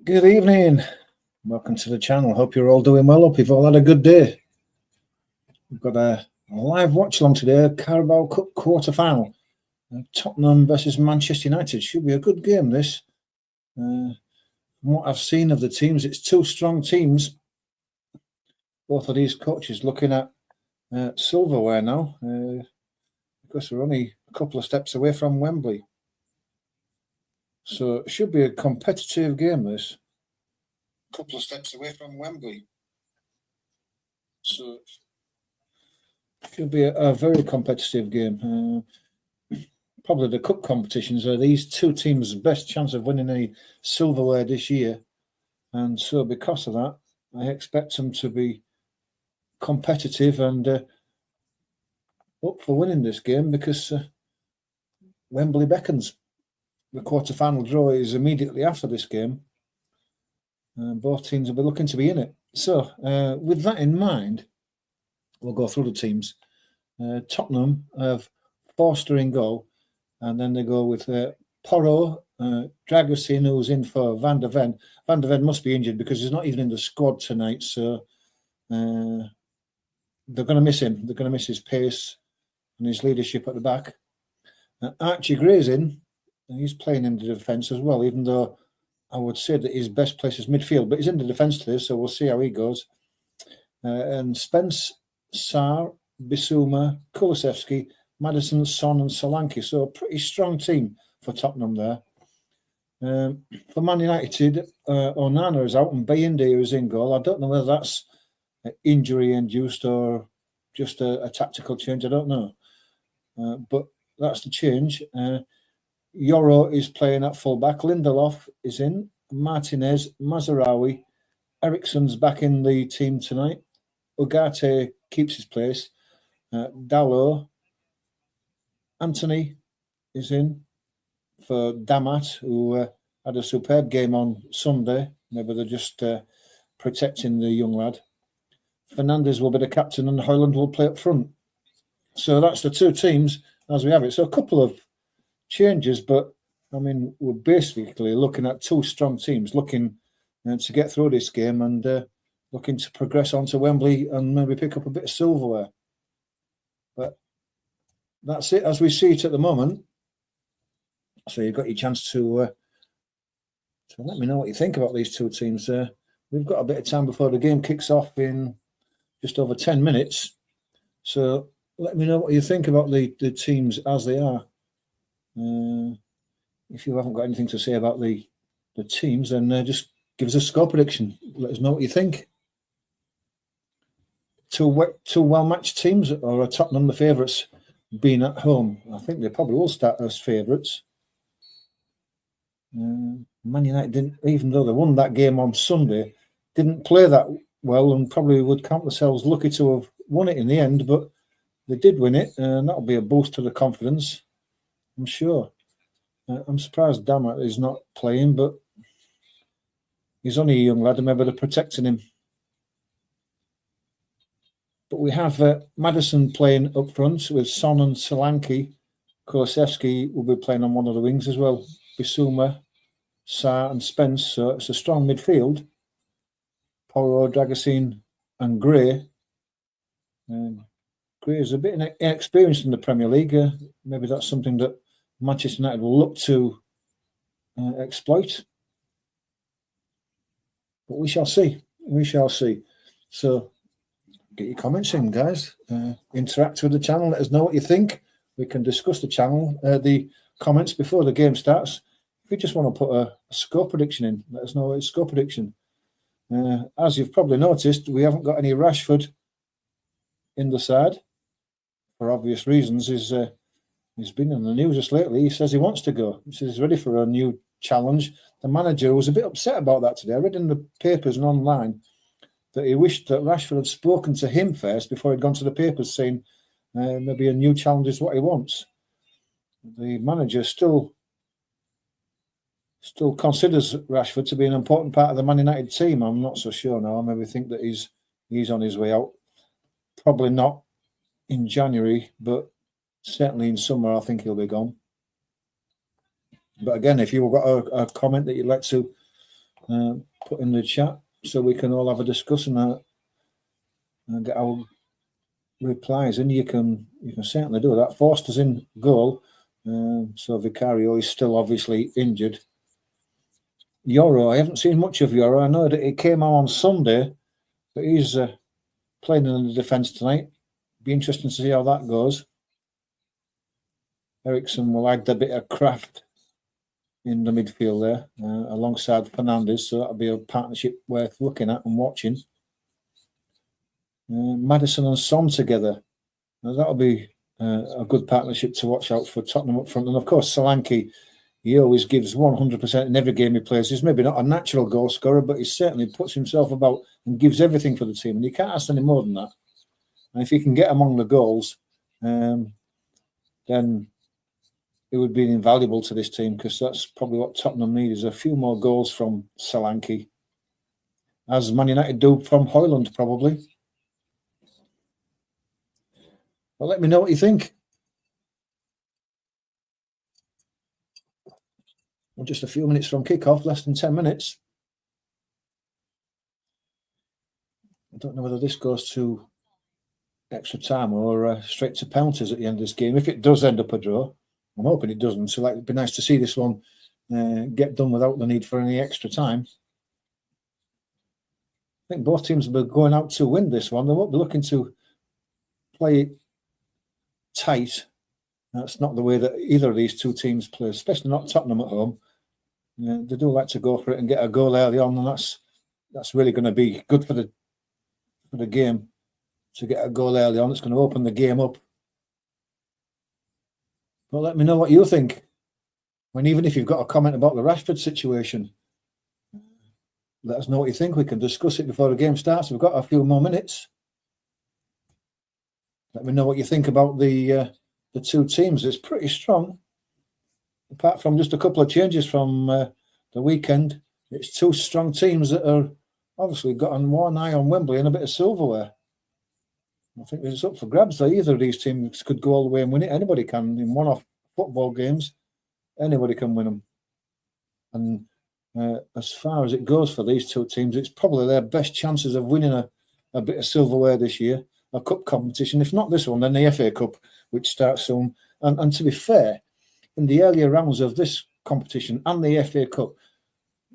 Good evening. Welcome to the channel. Hope you're all doing well. Hope you've all had a good day. We've got a live watch along today, Carabao Cup quarter final. Tottenham versus Manchester United. Should be a good game, this. From what I've seen of the teams, it's two strong teams. Both of these coaches looking at silverware now, because we're only a couple of steps away from Wembley. So it should be a competitive game, this. Couple of steps away from Wembley. So it should be a very competitive game. Probably the cup competitions are these two teams' best chance of winning any silverware this year. And so because of that, I expect them to be competitive and up for winning this game because Wembley beckons. The quarter-final draw is immediately after this game. Both teams will be looking to be in it. So with that in mind, we'll go through the teams. Tottenham have Forster in goal, and then they go with Porro, Dragusin, who's in for Van der Ven. Van der Ven must be injured because he's not even in the squad tonight, so they're going to miss him. They're going to miss his pace and his leadership at the back. Archie Gray's in, and he's playing in the defence as well, even though I would say that his best place is midfield, but he's in the defence today, so we'll see how he goes. And Spence, Sarr, Bissouma, Kulusevski, Maddison, Son and Solanke. So a pretty strong team for Tottenham there. For Man United, Onana is out and Bayinde is in goal. I don't know whether that's injury-induced or just a tactical change. I don't know. But that's the change. Yoro is playing at full-back. Lindelof is in. Martinez, Mazraoui. Eriksen's back in the team tonight. Ugarte keeps his place. Dalot. Anthony is in for Damat, who had a superb game on Sunday. Maybe they're just protecting the young lad. Fernandes will be the captain and Højlund will play up front. So that's the two teams as we have it. So a couple of changes, but I mean, we're basically looking at two strong teams looking to get through this game and looking to progress on to Wembley and maybe pick up a bit of silverware. But that's it as we see it at the moment. So you've got your chance to let me know what you think about these two teams. We've got a bit of time before the game kicks off in just over 10 minutes. So let me know what you think about the teams as they are. If you haven't got anything to say about the teams, then just give us a score prediction. Let us know what you think. Two well-matched teams, or are Tottenham the favourites being at home? I think they probably will start as favourites. Man United didn't, even though they won that game on Sunday, didn't play that well and probably would count themselves lucky to have won it in the end, but they did win it, and that'll be a boost to the confidence, I'm sure. I'm surprised Damat is not playing, but he's only a young lad and maybe they're protecting him. But we have Maddison playing up front with Son and Solanke. Kulusevski will be playing on one of the wings as well. Bissouma, Sarr and Spence. So it's a strong midfield. Porro, Dragusin and Gray. Gray is a bit inexperienced in the Premier League. Maybe that's something that Manchester United will look to exploit. But we shall see. We shall see. So get your comments in, guys. Interact with the channel. Let us know what you think. We can discuss the comments before the game starts. If you just want to put a score prediction in, let us know what score prediction. As you've probably noticed, we haven't got any Rashford in the side for obvious reasons. He's been in the news just lately. He says he wants to go. He says he's ready for a new challenge. The manager was a bit upset about that today. I read in the papers and online that he wished that Rashford had spoken to him first before he'd gone to the papers saying maybe a new challenge is what he wants. The manager still considers Rashford to be an important part of the Man United team. I'm not so sure now. I maybe think that he's on his way out. Probably not in January, but certainly in summer, I think he'll be gone. But again, if you've got a comment that you'd like to put in the chat so we can all have a discussion and get our replies. And you can certainly do that. Forster's in goal, so Vicario is still obviously injured. Yoro, I haven't seen much of Yoro. I know that he came on Sunday, but he's playing in the defence tonight. Be interesting to see how that goes. Ericsson will add a bit of craft in the midfield there, alongside Fernandes, so that'll be a partnership worth looking at and watching. Maddison and Son together. Now, that'll be a good partnership to watch out for Tottenham up front. And of course, Solanke, he always gives 100% in every game he plays. He's maybe not a natural goal scorer, but he certainly puts himself about and gives everything for the team. And you can't ask any more than that. And if he can get among the goals, then it would be invaluable to this team, because that's probably what Tottenham need, is a few more goals from Solanke, as Man United do from Højlund, probably. Well, let me know what you think. We're just a few minutes from kickoff, less than 10 minutes. I don't know whether this goes to extra time or straight to penalties at the end of this game. If it does end up a draw, I'm hoping it doesn't. So it'd be nice to see this one get done without the need for any extra time. I think both teams will be going out to win this one. They won't be looking to play it tight. That's not the way that either of these two teams play, especially not Tottenham at home. They do like to go for it and get a goal early on, and that's really going to be good for the game, to get a goal early on. It's going to open the game up. But let me know what you think. And even if you've got a comment about the Rashford situation, let us know what you think. We can discuss it before the game starts. We've got a few more minutes. Let me know what you think about the two teams. It's pretty strong. Apart from just a couple of changes from the weekend, it's two strong teams that are obviously got one eye on Wembley and a bit of silverware. I think it's up for grabs there. Either of these teams could go all the way and win it. Anybody can. In one-off football games, anybody can win them. And as far as it goes for these two teams, it's probably their best chances of winning a bit of silverware this year, a cup competition. If not this one, then the FA Cup, which starts soon. And to be fair, in the earlier rounds of this competition and the FA Cup,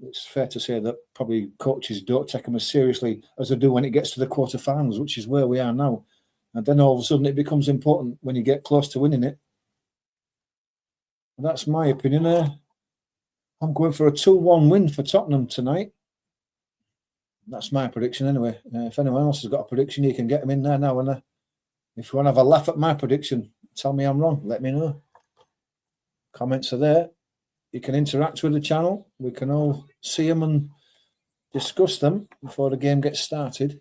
it's fair to say that probably coaches don't take them as seriously as they do when it gets to the quarterfinals, which is where we are now. And then all of a sudden it becomes important when you get close to winning it. And that's my opinion. I'm going for a 2-1 win for Tottenham tonight. That's my prediction anyway. If anyone else has got a prediction, you can get them in there now. And if you want to have a laugh at my prediction, tell me I'm wrong. Let me know. Comments are there. You can interact with the channel. We can all see them and discuss them before the game gets started.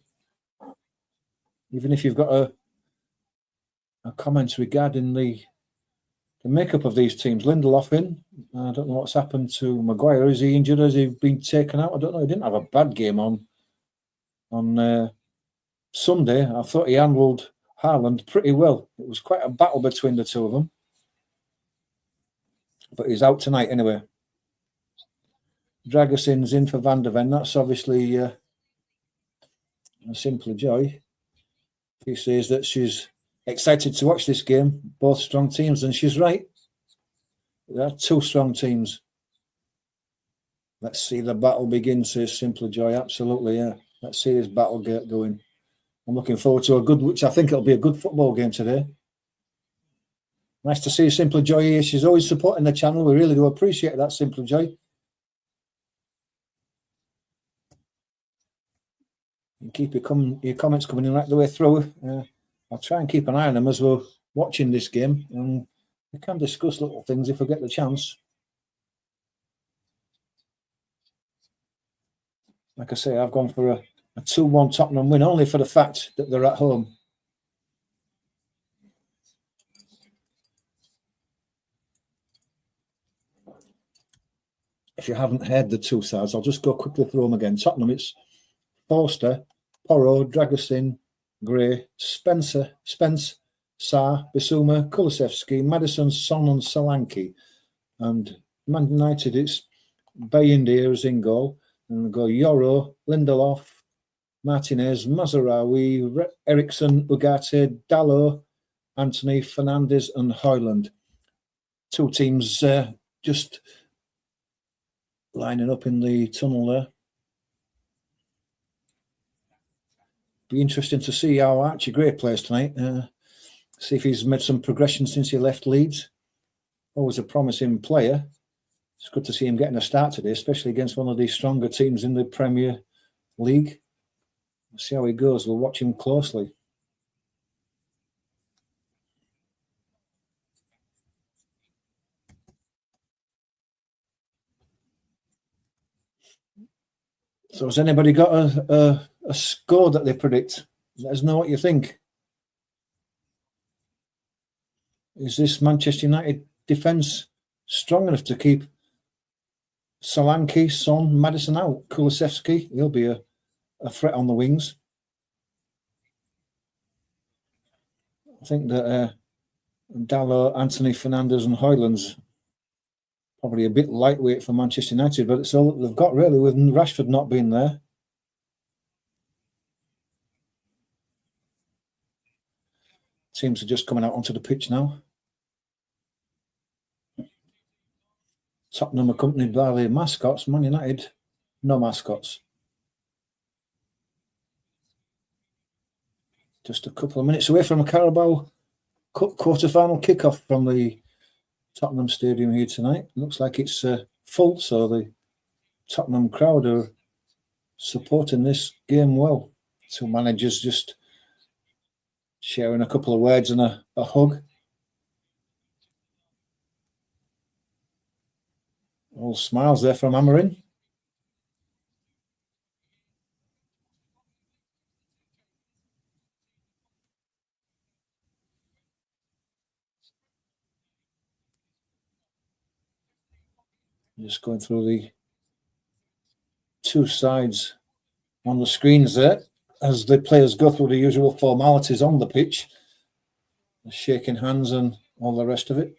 Even if you've got a comment regarding the makeup of these teams. Lindelof in. I don't know what's happened to Maguire. Is he injured? Has he been taken out? I don't know. He didn't have a bad game on Sunday. I thought he handled Haaland pretty well. It was quite a battle between the two of them. But he's out tonight anyway. Dragusin's in for Van der Ven. That's obviously a simple joy. She says that she's excited to watch this game. Both strong teams, and she's right. There are two strong teams. Let's see the battle begin, says Simple Joy. Absolutely, yeah. Let's see this battle get going. I'm looking forward to which I think it'll be a good football game today. Nice to see Simple Joy here. She's always supporting the channel. We really do appreciate that, Simple Joy. And keep your comments coming in right the way through. I'll try and keep an eye on them as we're watching this game, and we can discuss little things if we get the chance. Like I say, I've gone for a 2-1 Tottenham win, only for the fact that they're at home. If you haven't heard the two sides, I'll just go quickly through them again. Tottenham, it's Forster, Porro, Dragusin, Gray, Spence, Sarr, Bissouma, Kulusevski, Maddison, Son and Solanke. And Man United, it's Bayindir is in goal. And we go Yoro, Lindelof, Martinez, Mazarawi, Ericsson, Ugarte, Dalot, Anthony, Fernandes, and Højlund. Two teams just lining up in the tunnel there. Be interesting to see how Archie Gray plays tonight. See if he's made some progression since he left Leeds. Always a promising player. It's good to see him getting a start today, especially against one of these stronger teams in the Premier League. We'll see how he goes. We'll watch him closely. So has anybody got a score that they predict? Let us know what you think. Is this Manchester United defence strong enough to keep Solanke, Son, Maddison out? Kulusevski, he'll be a threat on the wings. I think that Dalot, Anthony, Fernandes and Højlund's probably a bit lightweight for Manchester United, but it's all that they've got really with Rashford not being there. Teams are just coming out onto the pitch now. Tottenham accompanied by the mascots. Man United, no mascots. Just a couple of minutes away from a Carabao Cup quarter-final kickoff from the Tottenham Stadium here tonight. Looks like it's full, so the Tottenham crowd are supporting this game well. Two managers just sharing a couple of words and a hug. All smiles there from Amorim. Just going through the two sides on the screens there as the players go through the usual formalities on the pitch, shaking hands and all the rest of it.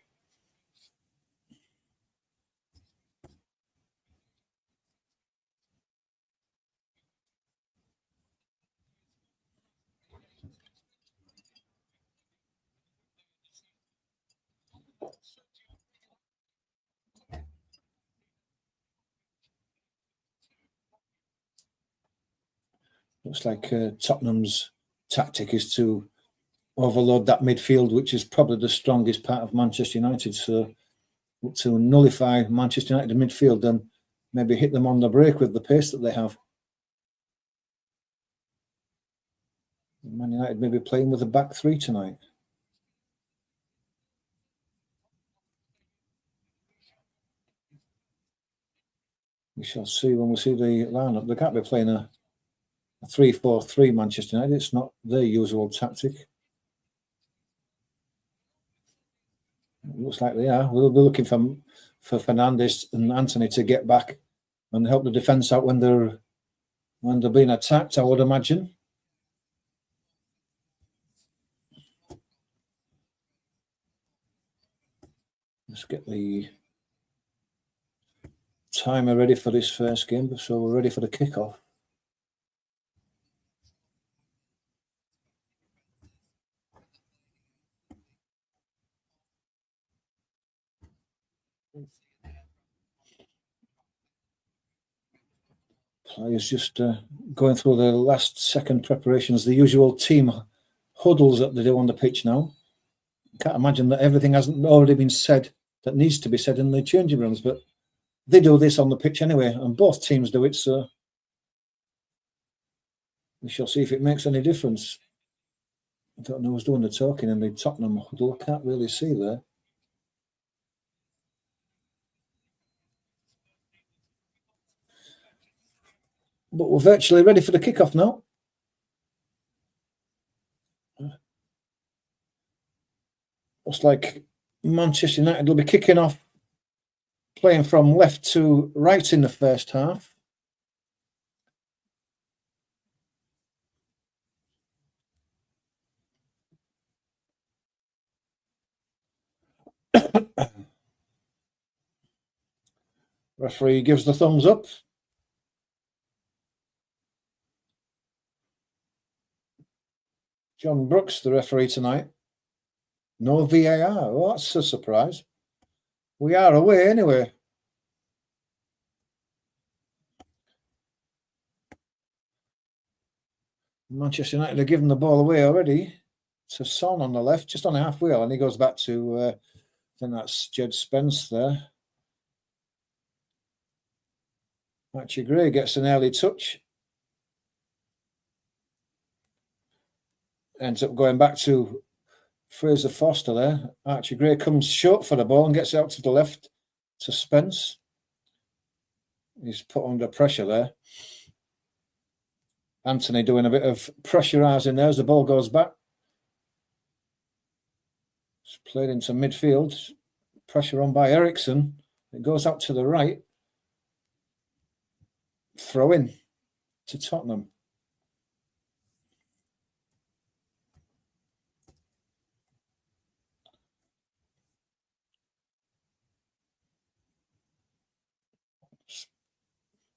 Looks like Tottenham's tactic is to overload that midfield, which is probably the strongest part of Manchester United. So to nullify Manchester United midfield and maybe hit them on the break with the pace that they have. Man United may be playing with a back three tonight. We shall see when we see the lineup. They can't be playing a 3-4-3 Manchester United. It's not their usual tactic. It looks like they are. We'll be looking for Fernandes and Anthony to get back and help the defence out when they're being attacked, I would imagine. Let's get the timer ready for this first game, so we're ready for the kickoff. Players just going through the last second preparations, the usual team huddles that they do on the pitch now. Can't imagine that everything hasn't already been said that needs to be said in the changing rooms, but they do this on the pitch anyway, and both teams do it, so we shall see if it makes any difference. I don't know who's doing the talking in the Tottenham huddle. I can't really see there. But we're virtually ready for the kickoff now. Looks like Manchester United will be kicking off, playing from left to right in the first half. Referee gives the thumbs up. John Brooks, the referee tonight. No VAR. Oh, that's a surprise. We are away anyway. Manchester United are giving the ball away already to Son on the left, just on the half wheel, and he goes back to, I think that's Jed Spence there. Archie Gray gets an early touch. Ends up going back to Fraser Foster there. Archie Gray comes short for the ball and gets it out to the left to Spence. He's put under pressure there. Anthony doing a bit of pressurising there as the ball goes back. It's played into midfield. Pressure on by Eriksson. It goes out to the right. Throw in to Tottenham.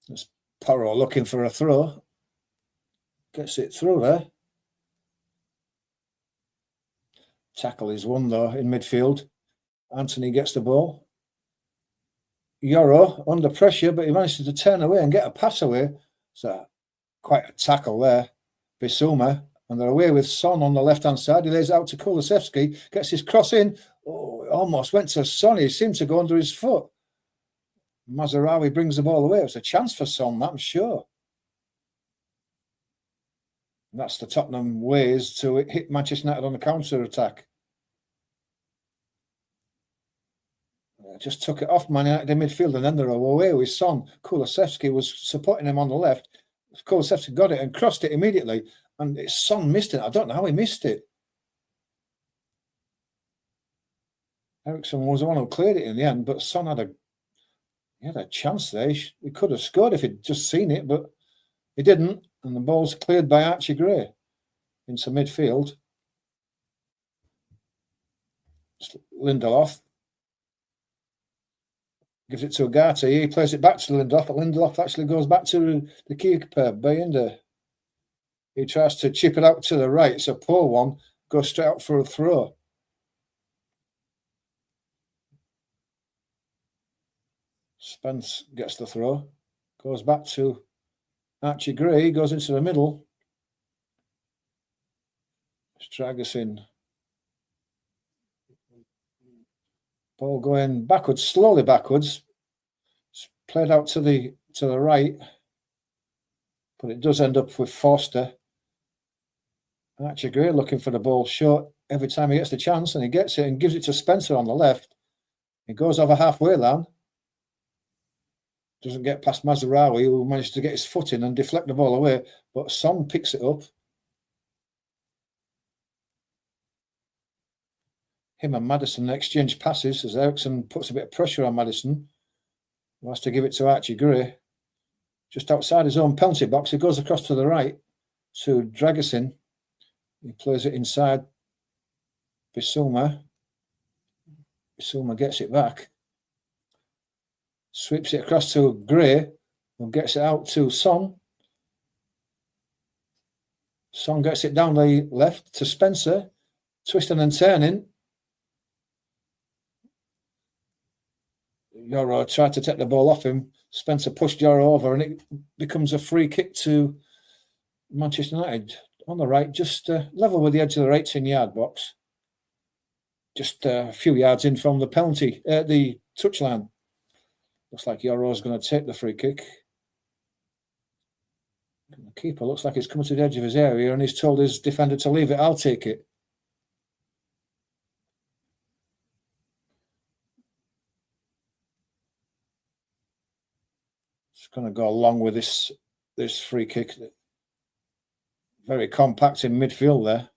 It's Porro looking for a throw. Gets it through there. Tackle is won though in midfield. Anthony gets the ball. Yoro under pressure, but he manages to turn away and get a pass away. So quite a tackle there. Bissouma, and they're away with Son on the left-hand side. He lays it out to Kulusevski, gets his cross in. Oh, it almost went to Son. He seemed to go under his foot. Mazraoui brings the ball away. It was a chance for Son, I'm sure. And that's the Tottenham ways to hit Manchester United on the counter-attack. Just took it off Man United in midfield, and then they're away with Son. Kulusevski was supporting him on the left. Kulusevski got it and crossed it immediately, and Son missed it. I don't know how he missed it. Eriksson was the one who cleared it in the end, but Son had a chance there. He could have scored if he'd just seen it, but he didn't, and the ball's cleared by Archie Gray into midfield. Lindelof gives it to Ugarte. He plays it back to Lindelof, but Lindelof actually goes back to the keeper, Bayinda. He tries to chip it out to the right. It's a poor one. Goes straight out for a throw. Spence gets the throw. Goes back to Archie Gray. Goes into the middle. Dragusin. Ball going backwards, slowly backwards. It's played out to the right, but it does end up with Foster. Archie Gray looking for the ball short every time he gets the chance, and he gets it and gives it to Spencer on the left. He goes over halfway line. Doesn't get past Mazraoui, who managed to get his foot in and deflect the ball away, but Son picks it up. Him and Maddison exchange passes as Eriksson puts a bit of pressure on Maddison. He has to give it to Archie Gray. Just outside his own penalty box, he goes across to the right to Dragusin. He plays it inside Bissouma. Bissouma gets it back. Sweeps it across to Gray and gets it out to Son. Son gets it down the left to Spencer. Twisting and turning. Yoro tried to take the ball off him. Spencer pushed Yoro over, and it becomes a free kick to Manchester United on the right, just level with the edge of their 18-yard box. Just a few yards in from the penalty, the touchline. Looks like Yoro's going to take the free kick. The keeper looks like he's coming to the edge of his area, and he's told his defender to leave it. I'll take it. Going to go along with this free kick. Very compact in midfield there.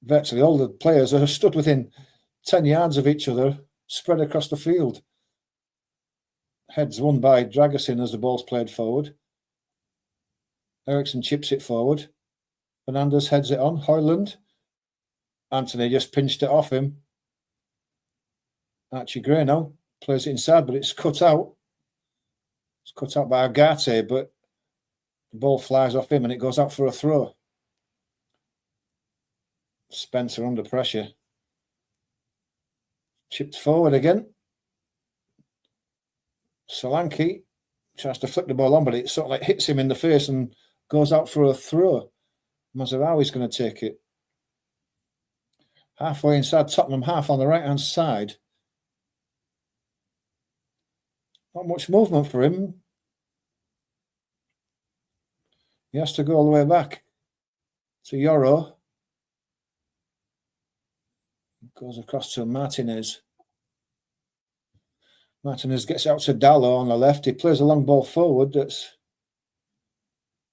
Virtually all the players are stood within 10 yards of each other, spread across the field. Heads won by Dragusin as the ball's played forward. Eriksson chips it forward. Fernandes heads it on. Højlund. Anthony just pinched it off him. Archie Gray now plays it inside, but it's cut out. It's cut out by Ugarte, but the ball flies off him and it goes out for a throw. Spencer under pressure. Chipped forward again. Solanke tries to flick the ball on, but it sort of like hits him in the face and goes out for a throw. Mazarawi's going to take it. Halfway inside Tottenham half on the right-hand side. Not much movement for him. He has to go all the way back to Yoro. Goes across to Martinez. Martinez gets out to Dallo on the left. He plays a long ball forward that's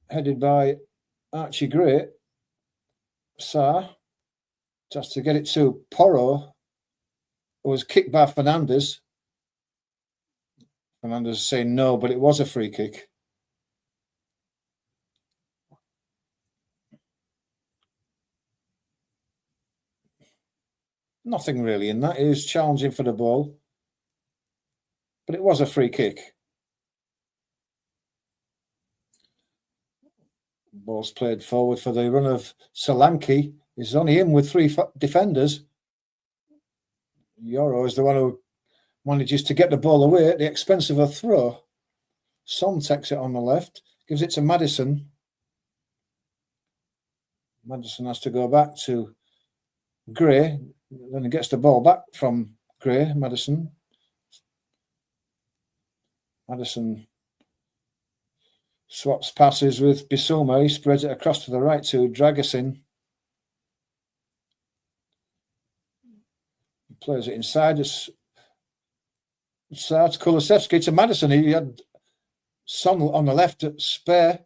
headed by Archie Gray. Sarr tries to get it to Porro, who was kicked by Fernandez. Fernandez saying no, but it was a free kick. Nothing really in that. He was challenging for the ball, but it was a free kick. Ball's played forward for the run of Solanke. He's only in with 3 defenders. Yoro is the one who manages to get the ball away at the expense of a throw. Son takes it on the left, gives it to Maddison. Maddison has to go back to Gray. Then he gets the ball back from Gray, Maddison. Maddison swaps passes with Bissouma. He spreads it across to the right to Dragusin. He plays it inside. It's Kulusevski to Maddison. He had Son on the left at spare.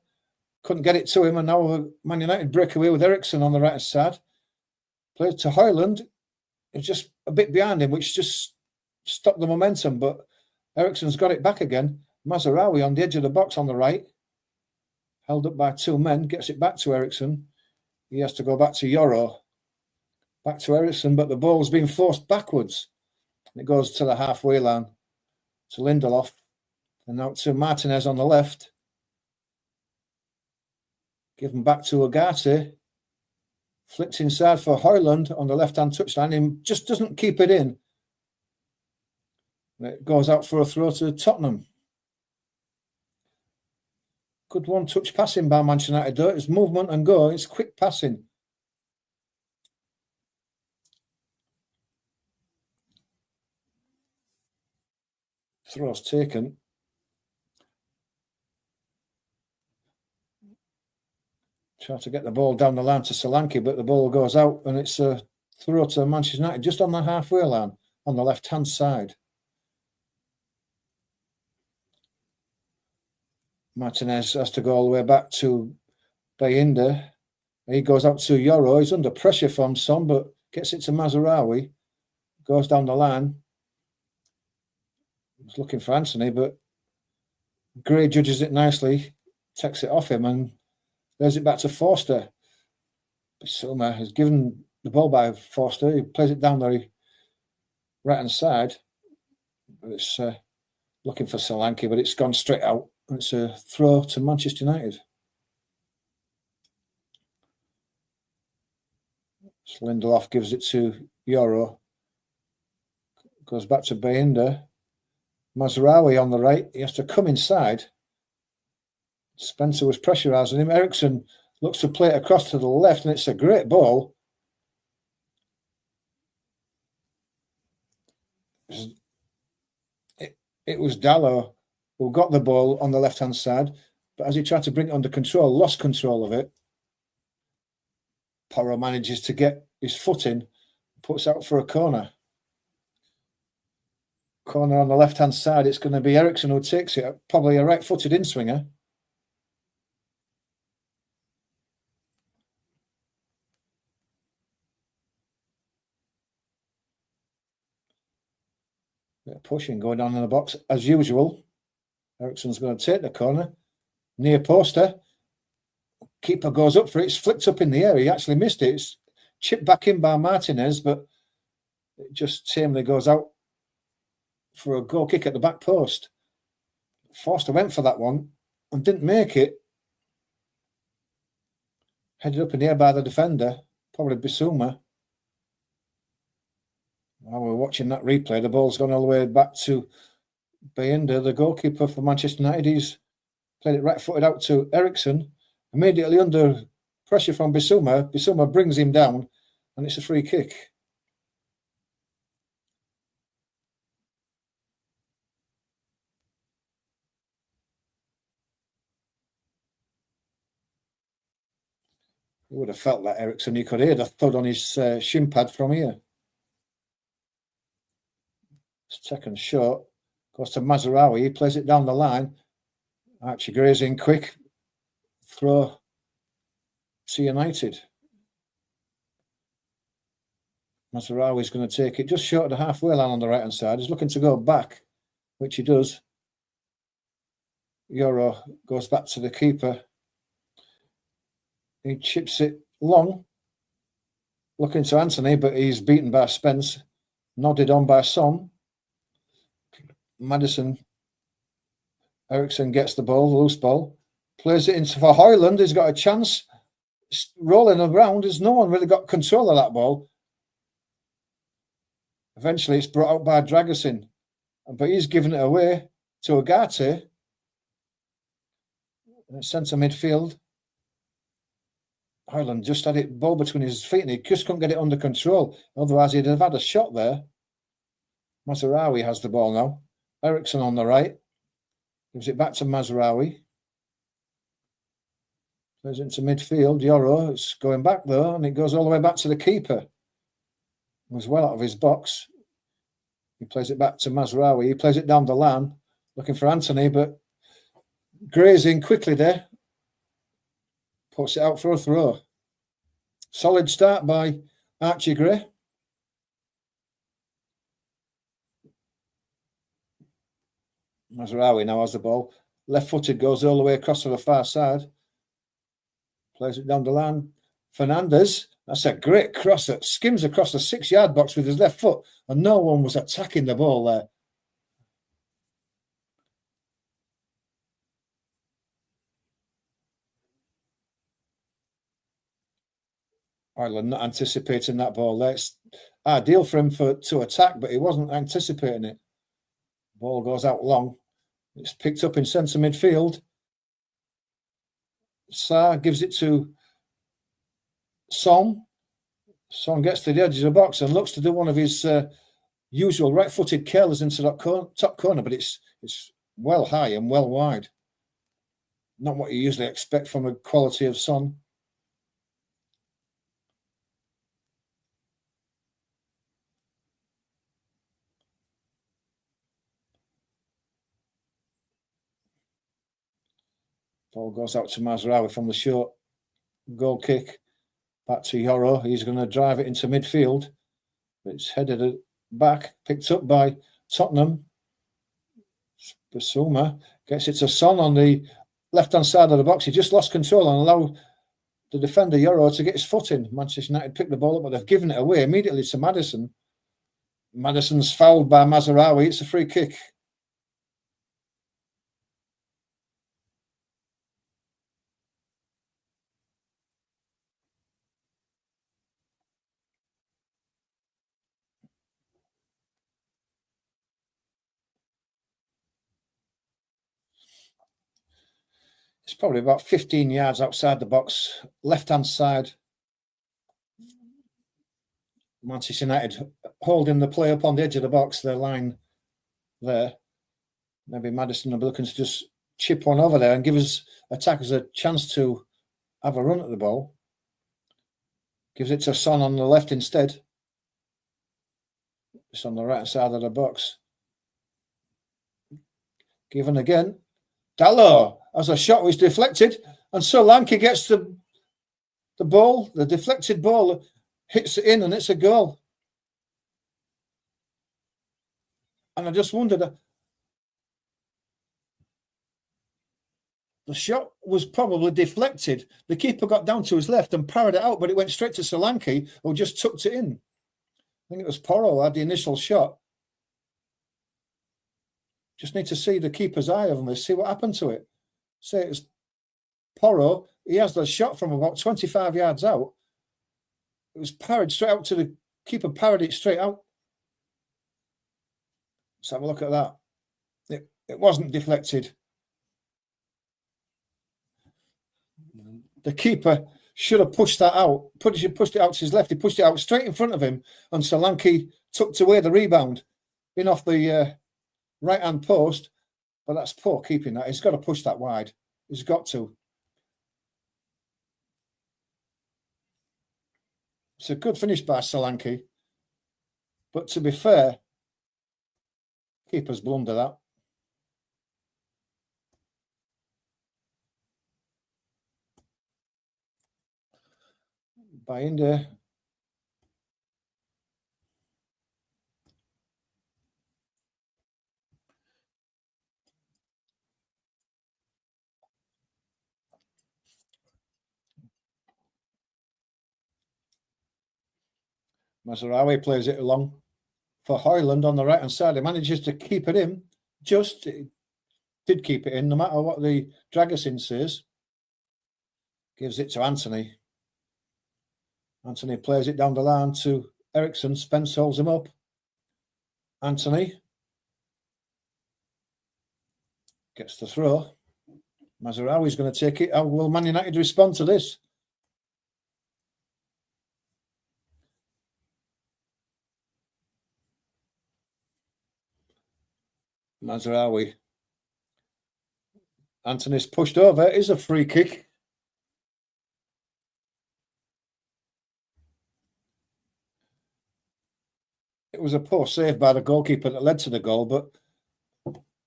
Couldn't get it to him. And now Man United break away with Eriksson on the right side. Played to Højlund. It's just a bit behind him, which just stopped the momentum. But Eriksson's got it back again. Mazarawi on the edge of the box on the right. Held up by 2 men. Gets it back to Eriksson. He has to go back to Yoro. Back to Eriksson, but the ball's been forced backwards. And it goes to the halfway line. To Lindelof. And now to Martinez on the left. Given back to Ugarte. Flicks inside for Højlund on the left-hand touchline. He just doesn't keep it in. It goes out for a throw to Tottenham. Good one-touch passing by Manchester United, though. It's movement and go. It's quick passing. Throw's taken. Try to get the ball down the line to Solanke, but the ball goes out and it's a throw to Manchester United just on the halfway line on the left-hand side. Martinez has to go all the way back to Bayinda. He goes out to Yoro. He's under pressure from Son, but gets it to Mazarawi. Goes down the line. He's looking for Anthony, but Gray judges it nicely, takes it off him, and there's it back to Forster. Bissouma has given the ball by Forster. He plays it down the right-hand side. But it's looking for Solanke, but it's gone straight out. And it's a throw to Manchester United. So Lindelof gives it to Yoro. Goes back to Bayinda. Mazarawi on the right. He has to come inside. Spencer was pressurising him. Eriksson looks to play it across to the left, and it's a great ball. It was Dallo who got the ball on the left-hand side, but as he tried to bring it under control, lost control of it. Porro manages to get his foot in, puts out for a corner. Corner on the left-hand side, it's going to be Eriksson who takes it, probably a right-footed in-swinger. Bit of pushing going on in the box as usual. Eriksson's going to take the corner. Near poster. Keeper goes up for it. It's flicked up in the air. He actually missed it. It's chipped back in by Martinez, but it just tamely goes out for a goal kick at the back post. Forster went for that one and didn't make it. Headed up in the air by the defender. Probably Bissouma. While we're watching that replay, the ball's gone all the way back to Bayinda, the goalkeeper for Manchester United. He's played it right-footed out to Ericsson. Immediately under pressure from Bissouma, Bissouma brings him down, and it's a free kick. You would have felt that, Ericsson. You could hear the thud on his shin pad from here. Second shot goes to Mazraoui. He plays it down the line. Archie Gray's in quick. Throw to United. Mazraoui's going to take it just short of the halfway line on the right-hand side. He's looking to go back, which he does. Yoro goes back to the keeper. He chips it long, looking to Anthony, but he's beaten by Spence. Nodded on by Son. Maddison. Ericsson gets the ball, the loose ball. Plays it into for Højlund. He's got a chance. It's rolling around. There's no one really got control of that ball. Eventually, it's brought out by Dragusin. But he's given it away to Agate. Centre midfield. Højlund just had it ball between his feet and he just couldn't get it under control. Otherwise, he'd have had a shot there. Mazraoui has the ball now. Ericsson on the right. Gives it back to Mazraoui. Plays into midfield. Yoro, it's going back though, and it goes all the way back to the keeper. He was well out of his box. He plays it back to Mazraoui. He plays it down the line, looking for Anthony, but Gray's in quickly there. Puts it out for a throw. Solid start by Archie Gray. Mazraoui now has the ball. Left-footed, goes all the way across to the far side. Plays it down the line. Fernandez, that's a great cross that skims across the 6-yard box with his left foot, and no one was attacking the ball there. Ireland not anticipating that ball there. It's ideal for him to attack, but he wasn't anticipating it. Ball goes out long. It's picked up in centre midfield. Sarr gives it to Son. Son gets to the edge of the box and looks to do one of his usual right-footed curlers into that top corner, but it's well high and well wide. Not what you usually expect from the quality of Son. Ball goes out to Mazraoui from the short goal kick. Back to Yoro. He's going to drive it into midfield. It's headed back, picked up by Tottenham. Bissouma gets it to Son on the left-hand side of the box. He just lost control and allowed the defender Yoro to get his foot in. Manchester United picked the ball up, but they've given it away immediately to Maddison. Maddison's fouled by Mazraoui. It's a free kick. It's probably about 15 yards outside the box, left-hand side. Manchester United holding the play up on the edge of the box, their line there. Maybe Maddison will be looking to just chip one over there and give us attackers a chance to have a run at the ball. Gives it to Son on the left instead. It's on the right side of the box. Given again. Dalot has a shot which deflected, and Solanke gets the ball, the deflected ball, hits it in, and it's a goal. And I just wondered, the shot was probably deflected. The keeper got down to his left and parried it out, but it went straight to Solanke, who just tucked it in. I think it was Porro who had the initial shot. Just need to see the keeper's eye on this, see what happened to it. Say it's Porro. He has the shot from about 25 yards out. It was parried straight out to the keeper, parried it straight out. Let's have a look at that. It wasn't deflected. The keeper should have pushed that out. Pushed it out to his left. He pushed it out straight in front of him, and Solanke tucked away the rebound in off the right-hand post. But that's poor keeping that. He's got to push that wide. He's got to. It's a good finish by Solanke. But to be fair, keeper's blunder that. By India. Mazraoui plays it along for Hoyland on the right-hand side. He manages to keep it in. Did keep it in, no matter what the Dragosin says. Gives it to Anthony. Anthony plays it down the line to Eriksson. Spence holds him up. Anthony gets the throw. Mazraoui's going to take it. How will Man United respond to this? Mazraoui. Anthony's pushed over. It is a free kick. It was a poor save by the goalkeeper that led to the goal, but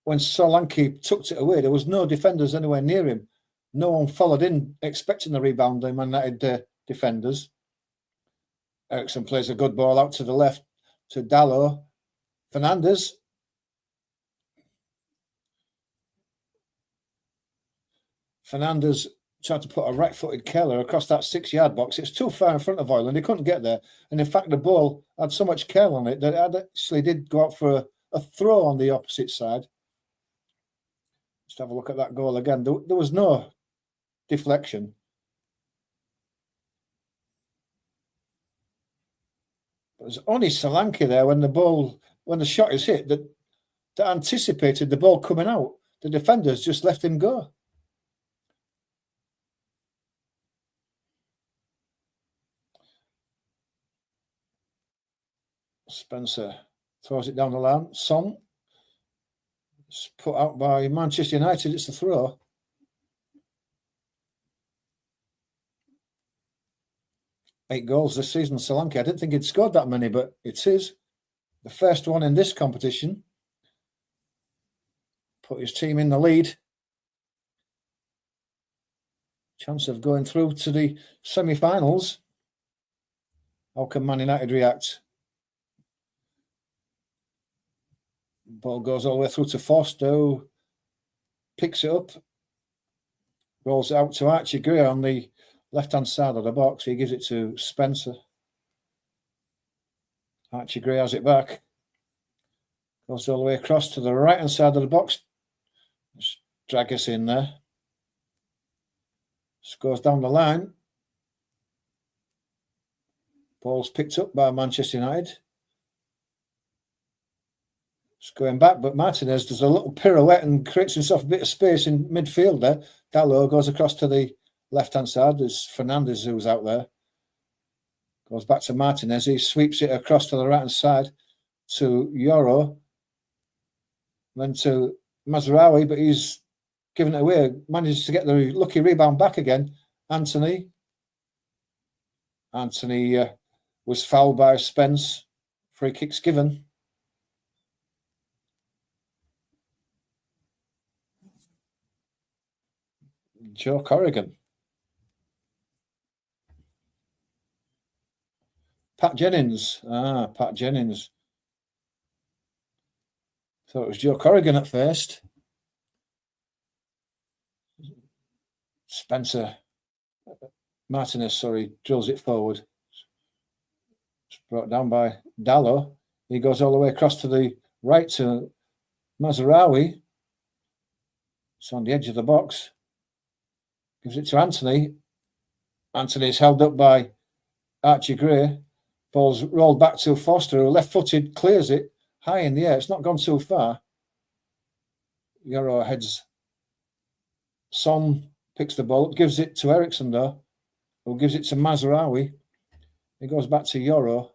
when Solanke tucked it away, there was no defenders anywhere near him. No one followed in, expecting the rebound, the Man United defenders. Eriksson plays a good ball out to the left to Dalot. Fernandez. Fernandez tried to put a right-footed curler across that 6-yard box. It's too far in front of Hoyland. He couldn't get there. And in fact, the ball had so much curl on it that it actually did go out for a throw on the opposite side. Let's have a look at that goal again. There was no deflection. It was only Solanke there when the shot is hit that anticipated the ball coming out. The defenders just let him go. Spencer throws it down the line. Son. It's put out by Manchester United. It's a throw. Eight goals this season, Solanke. I didn't think he'd scored that many, but it is. The first one in this competition. Put his team in the lead. Chance of going through to the semi-finals. How can Man United react? Ball goes all the way through to Foster, who picks it up. Rolls it out to Archie Gray on the left-hand side of the box. He gives it to Spencer. Archie Gray has it back. Goes all the way across to the right-hand side of the box. Just drag us in there. Just goes down the line. Ball's picked up by Manchester United. It's going back, but Martinez does a little pirouette and creates himself a bit of space in midfield there. Dalot goes across to the left-hand side. There's Fernandez who's out there. Goes back to Martinez. He sweeps it across to the right-hand side to Yoro. Then to Mazraoui, but he's given it away. Manages to get the lucky rebound back again. Anthony was fouled by Spence. Free kicks given. Joe Corrigan. Pat Jennings. Pat Jennings. Thought it was Joe Corrigan at first. Martinez, drills it forward. It's brought down by Dalot. He goes all the way across to the right to Mazraoui. It's on the edge of the box. Gives it to Anthony. Anthony is held up by Archie Gray. Ball's rolled back to Foster, who left-footed, clears it high in the air. It's not gone too far. Yoro heads. Son picks the ball up, gives it to Ericsson, though, who gives it to Mazraoui. It goes back to Yoro.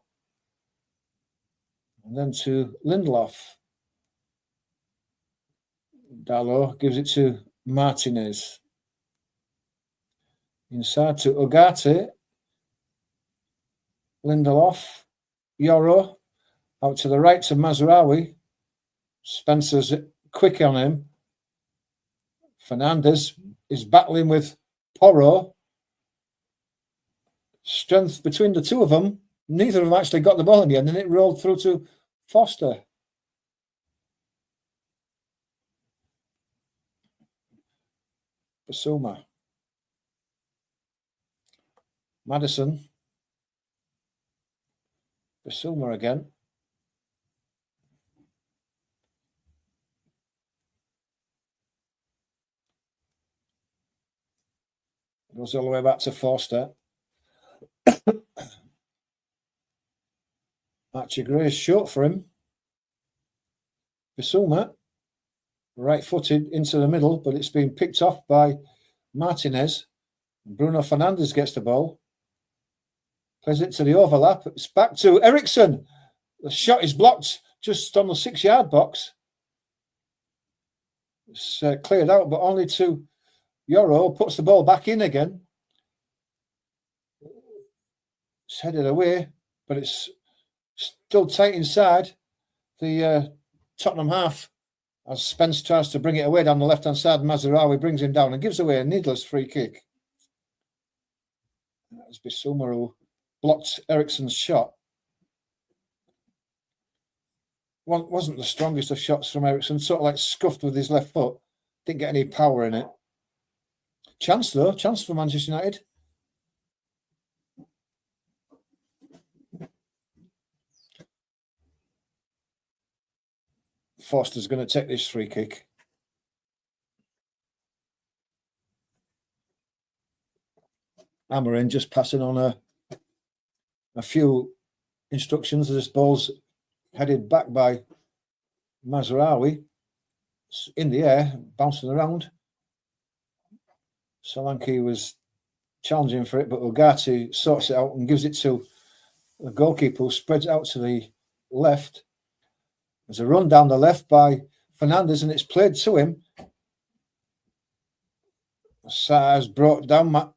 And then to Lindelof. Dalot gives it to Martinez. Inside to Ugarte. Lindelof. Yoro. Out to the right to Mazraoui. Spencer's quick on him. Fernandez is battling with Porro. Strength between the two of them. Neither of them actually got the ball in the end, and it rolled through to Foster. Basuma. Madison. Basuma again. Goes all the way back to Foster. Archie Gray is short for him. Basuma, right-footed into the middle, but it's been picked off by Martinez. Bruno Fernandes gets the ball. Plays it to the overlap. It's back to Ericsson. The shot is blocked just on the 6-yard box. It's cleared out, but only to Yoro. Puts the ball back in again. It's headed away, but it's still tight inside the Tottenham half as Spence tries to bring it away down the left-hand side. Mazraoui brings him down and gives away a needless free kick. That's Bissouma who blocked Ericsson's shot. Wasn't the strongest of shots from Ericsson, sort of like scuffed with his left foot. Didn't get any power in it. Chance though, chance for Manchester United. Foster's going to take this free kick. Amarin just passing on a few instructions as this ball's headed back by Mazraoui. It's in the air, bouncing around. Solanke was challenging for it, but Ugarte sorts it out and gives it to the goalkeeper, who spreads it out to the left. There's a run down the left by Fernandez, and it's played to him. Sar's brought down. I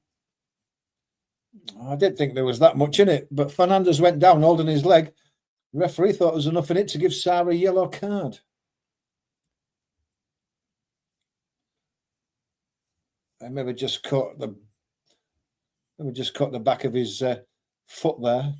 didn't think there was that much in it, but Fernandez went down holding his leg. The referee thought there was enough in it to give Sarr a yellow card. I maybe just caught the back of his foot there.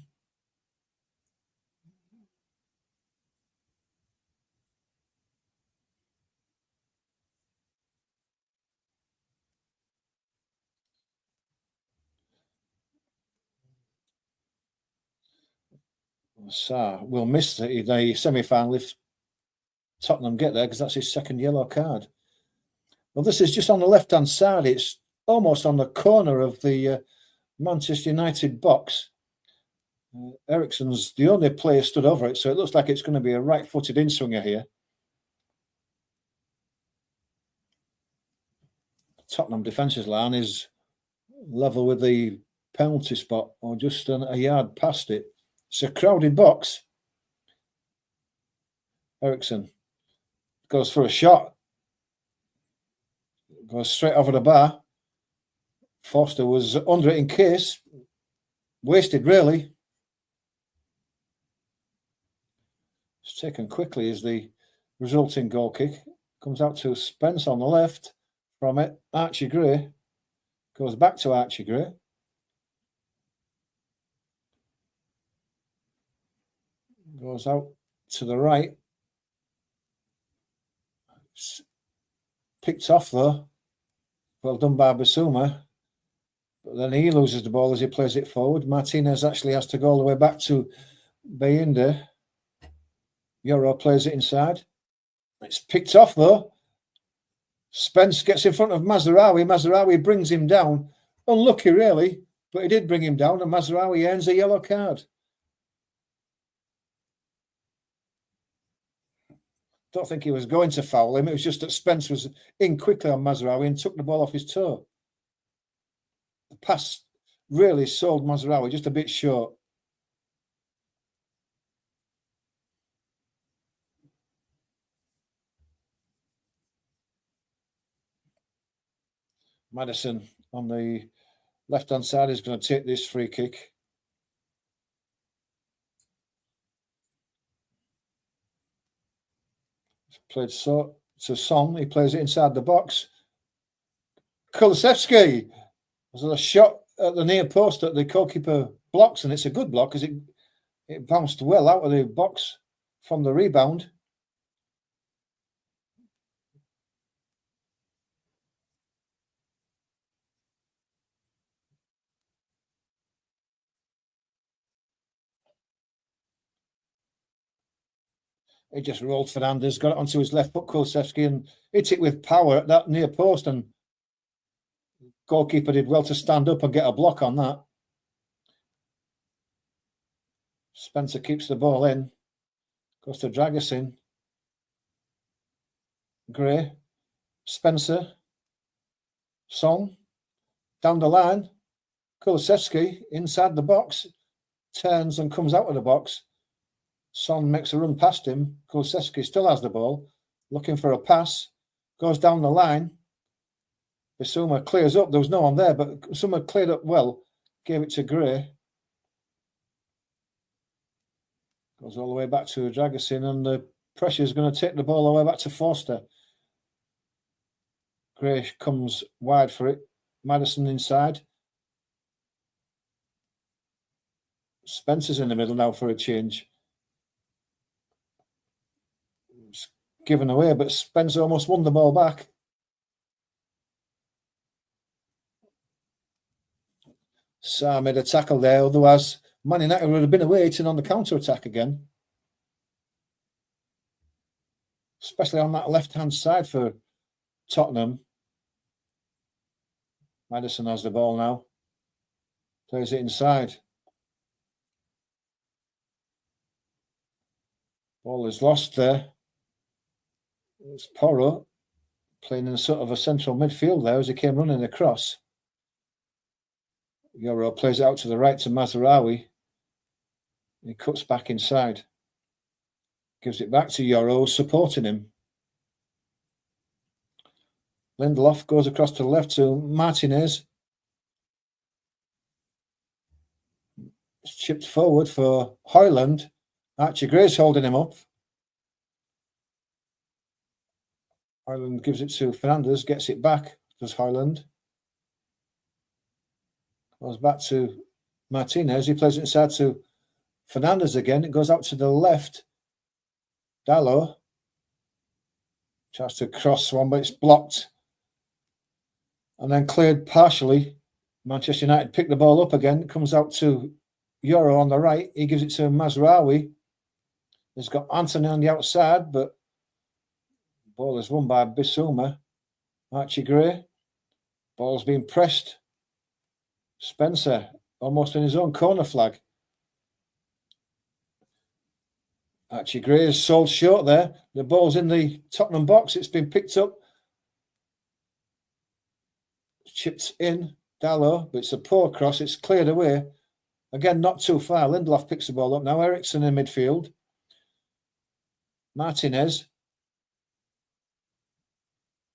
Sarr will miss the semi-final if Tottenham get there, because that's his second yellow card. Well, this is just on the left-hand side. It's almost on the corner of the Manchester United box. Ericsson's the only player stood over it, so it looks like it's going to be a right-footed in-swinger here. Tottenham defences line is level with the penalty spot, or just a yard past it. It's a crowded box. Ericsson goes for a shot. Goes straight over the bar. Foster was under it in case. Wasted, really. It's taken quickly as the resulting goal kick. Comes out to Spence on the left. From it, Archie Gray. Goes back to Archie Gray. Goes out to the right. It's picked off though. Well done by Basuma. But then he loses the ball as he plays it forward. Martinez actually has to go all the way back to Bayinde. Yoro plays it inside. It's picked off though. Spence gets in front of Mazraoui. Mazraoui brings him down. Unlucky, really. But he did bring him down, and Mazraoui earns a yellow card. Don't think he was going to foul him. It was just that Spence was in quickly on Mazraoui and took the ball off his toe. The pass really sold Mazraoui, just a bit short. Maddison on the left-hand side is going to take this free kick. It's played to Son. He plays it inside the box. Kulusevski. There's a shot at the near post that the goalkeeper blocks, and it's a good block because it bounced well out of the box from the rebound. He just rolled Fernandez, got it onto his left foot, Kulusevski, and hit it with power at that near post. And goalkeeper did well to stand up and get a block on that. Spencer keeps the ball in, goes to Dragusin. Gray, Spencer, Son, down the line. Kulusevski inside the box, turns and comes out of the box. Son makes a run past him. Kulusevski still has the ball, looking for a pass, goes down the line. Bissouma clears up. There was no one there, but Bissouma cleared up well, gave it to Gray. Goes all the way back to Dragusin, and the pressure is going to take the ball all the way back to Forster. Gray comes wide for it. Maddison inside. Spencer's in the middle now for a change. It's given away, but Spencer almost won the ball back. Sarr made a tackle there, otherwise Man United would have been waiting on the counter-attack again. Especially on that left-hand side for Tottenham. Maddison has the ball now. Plays it inside. Ball is lost there. It's Porro playing in sort of a central midfield there as he came running across. Yoro plays it out to the right to Mazraoui. He cuts back inside. Gives it back to Yoro, supporting him. Lindelof goes across to the left to Martinez. It's chipped forward for Højlund. Archie Gray's holding him up. Højlund gives it to Fernandez, gets it back. Does Højlund. Goes back to Martinez. He plays it inside to Fernandez again. It goes out to the left. Dalot tries to cross one, but it's blocked. And then cleared partially. Manchester United pick the ball up again. It comes out to Yoro on the right. He gives it to Mazraoui. He's got Anthony on the outside, but the ball is won by Bissouma. Archie Gray. Ball's being pressed. Spencer almost in his own corner flag. Archie Gray is sold short there. The ball's in the Tottenham box. It's been picked up. Chipped in. Dalot, but it's a poor cross. It's cleared away. Again, not too far. Lindelof picks the ball up now. Eriksson in midfield. Martinez.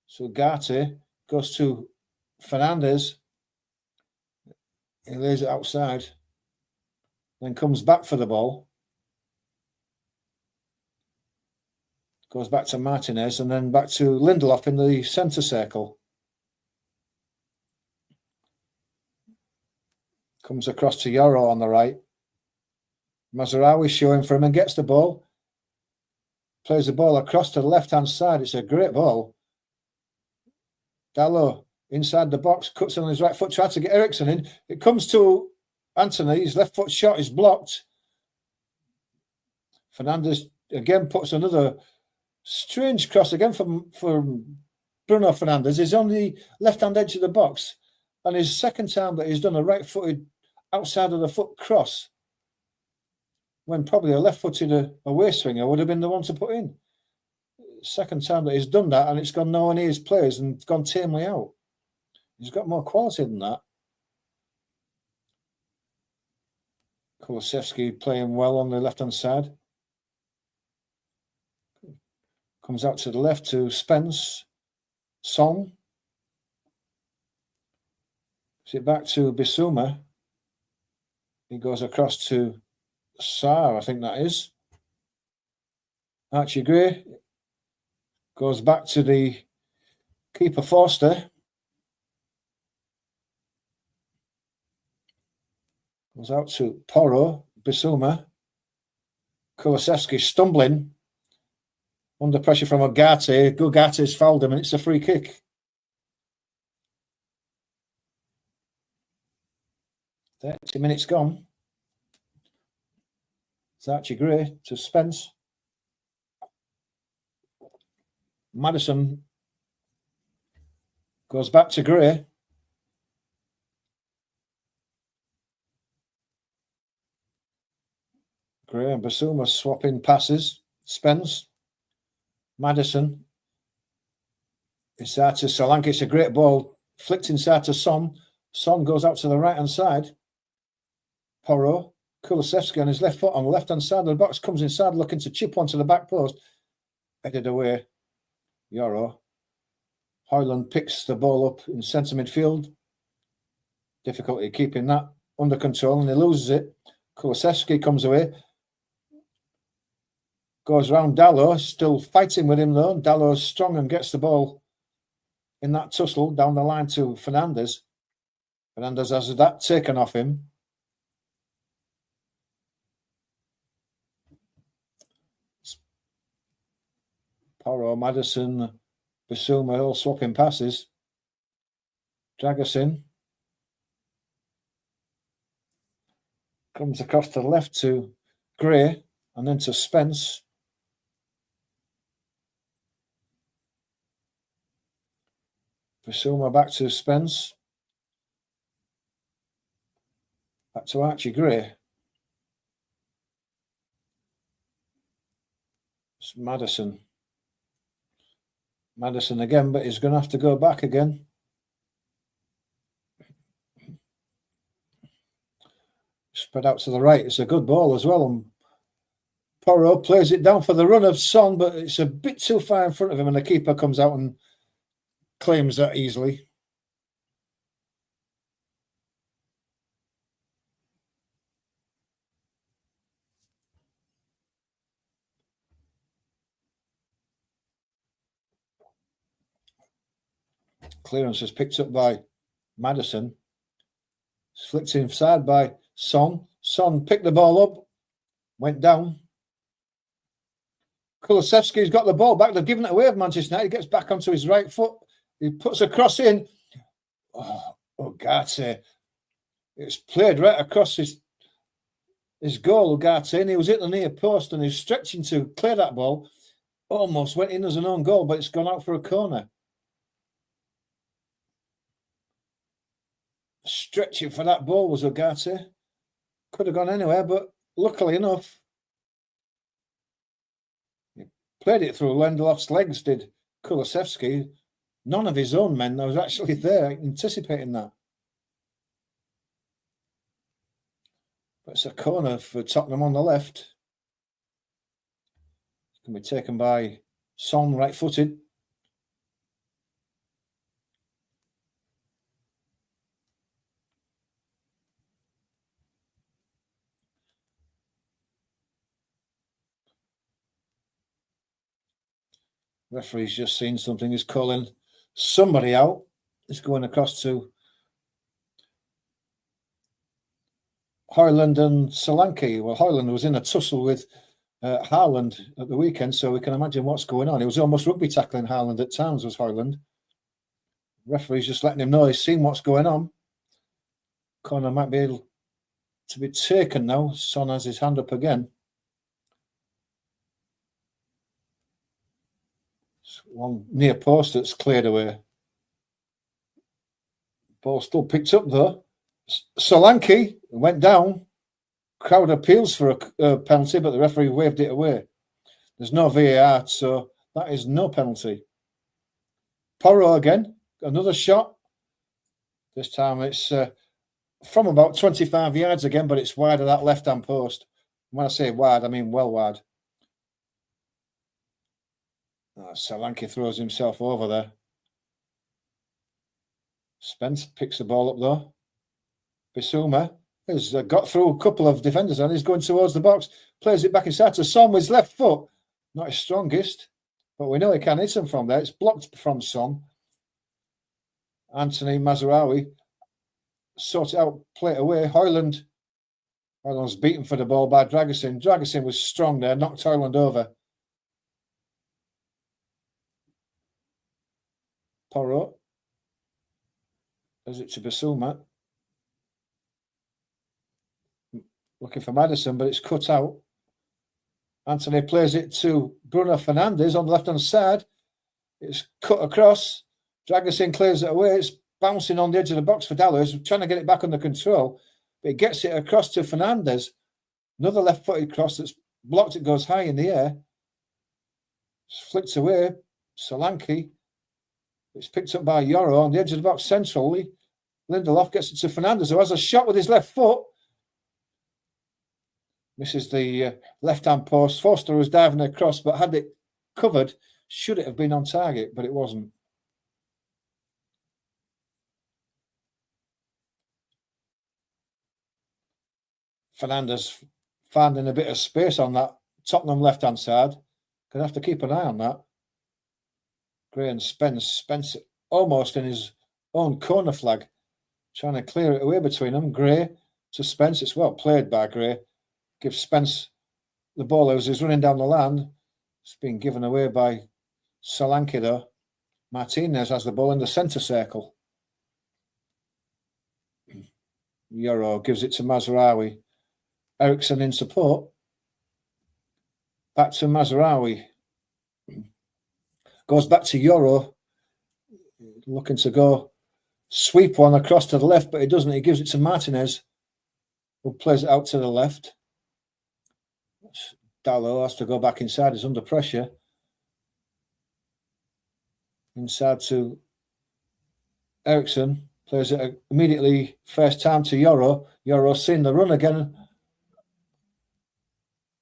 Sugarte goes to Fernandez. He lays it outside. Then comes back for the ball. Goes back to Martinez and then back to Lindelof in the centre circle. Comes across to Yoro on the right. Mazraoui showing for him and gets the ball. Plays the ball across to the left-hand side. It's a great ball. Dalot inside the box, cuts on his right foot, tries to get Eriksson in. It comes to Anthony. His left foot shot is blocked. Fernandez again puts another strange cross again from Bruno Fernandez. He's on the left-hand edge of the box. And his second time that he's done a right-footed outside of the foot cross, when probably a left-footed away swinger would have been the one to put in. Second time that he's done that, and it's gone nowhere near his players and gone tamely out. He's got more quality than that. Kulusevski playing well on the left-hand side. Comes out to the left to Spence. Son. It back to Bissouma. He goes across to Sarr, I think that is. Archie Gray goes back to the keeper Forster. Goes out to Porro, Bissouma. Kulusevski stumbling. Under pressure from Ugarte. Ugate's fouled him and it's a free kick. 30 minutes gone. It's Archie Gray to Spence. Maddison goes back to Gray. Gray and Bissouma swapping passes. Spence. Maddison. Inside to Solanke. It's a great ball. Flicked inside to Son. Son goes out to the right-hand side. Porro. Kulusevski on his left foot on the left-hand side of the box. Comes inside looking to chip onto the back post. Headed away. Yoro. Højlund picks the ball up in centre midfield. Difficulty keeping that under control and he loses it. Kulusevski comes away. Goes round Dalot, still fighting with him though. Dalot's strong and gets the ball in that tussle down the line to Fernandes. Fernandes has that taken off him. Porro, Maddison, Bissouma all swapping passes. Dragusin comes across to the left to Gray and then to Spence. Bissouma back to Spence. Back to Archie Gray. It's Maddison. Maddison again, but he's going to have to go back again. Spread out to the right. It's a good ball as well. And Porro plays it down for the run of Son, but it's a bit too far in front of him and the keeper comes out and claims that easily. Clearance is picked up by Maddison. It's flicked inside by Son. Son picked the ball up, went down. Kulusevski's got the ball back. They've given it away of Manchester United. He gets back onto his right foot. He puts a cross in. Oh, Ugarte. It's played right across his goal, Ugarte, and he was at the near post and he's stretching to clear that ball. Almost went in as an own goal, but it's gone out for a corner. Stretching for that ball was Ugarte. Could have gone anywhere, but luckily enough, he played it through Lindelof's legs, did Kulusevski. None of his own men that was actually there anticipating that. But it's a corner for Tottenham on the left. It's going to be taken by Son, right-footed. Referee's just seen something. He's calling somebody out. He's going across to Højlund and Solanke. Well, Højlund was in a tussle with Haaland at the weekend, so we can imagine what's going on. He was almost rugby tackling Haaland at times, was Højlund. Referee's just letting him know he's seen what's going on. Corner might be able to be taken now. Son has his hand up again. One near post that's cleared away. Ball still picked up though. Solanke went down. Crowd appeals for a penalty, but the referee waved it away. There's no VAR, so that is no penalty. Porro again, another shot. This time it's from about 25 yards again, but it's wide of that left-hand post. When I say wide, I mean well wide. Solanke throws himself over there. Spence picks the ball up though. Bissouma has got through a couple of defenders and he's going towards the box. Plays it back inside to Son with his left foot. Not his strongest, but we know he can hit him from there. It's blocked from Son. Anthony Mazraoui sorts it out, play it away. Højlund's beaten for the ball by Dragusin. Dragusin was strong there, knocked Højlund over. Porro. Does it to Bissouma. Looking for Maddison, but it's cut out. Anthony plays it to Bruno Fernandes on the left-hand side. It's cut across. Dragusin clears it away. It's bouncing on the edge of the box for Dallas, trying to get it back under control. But he gets it across to Fernandes. Another left-footed cross that's blocked. It goes high in the air. It's flicked away. Solanke. It's picked up by Yoro on the edge of the box centrally. Lindelof gets it to Fernandes, who has a shot with his left foot. Misses the left-hand post. Forster was diving across, but had it covered, should it have been on target, but it wasn't. Fernandes finding a bit of space on that Tottenham left-hand side. Gonna have to keep an eye on that. Gray and Spence almost in his own corner flag, trying to clear it away between them. Gray to Spence. It's well played by Gray. Gives Spence the ball as he's running down the line. It's been given away by Solanke though. Martinez has the ball in the centre circle. Yoro gives it to Mazraoui. Eriksson in support. Back to Mazraoui. Goes back to Yoro. Looking to go sweep one across to the left, but he doesn't. He gives it to Martinez, who plays it out to the left. Dalot has to go back inside. He's under pressure. Inside to Eriksson. Plays it immediately first time to Yoro. Yoro seeing the run again.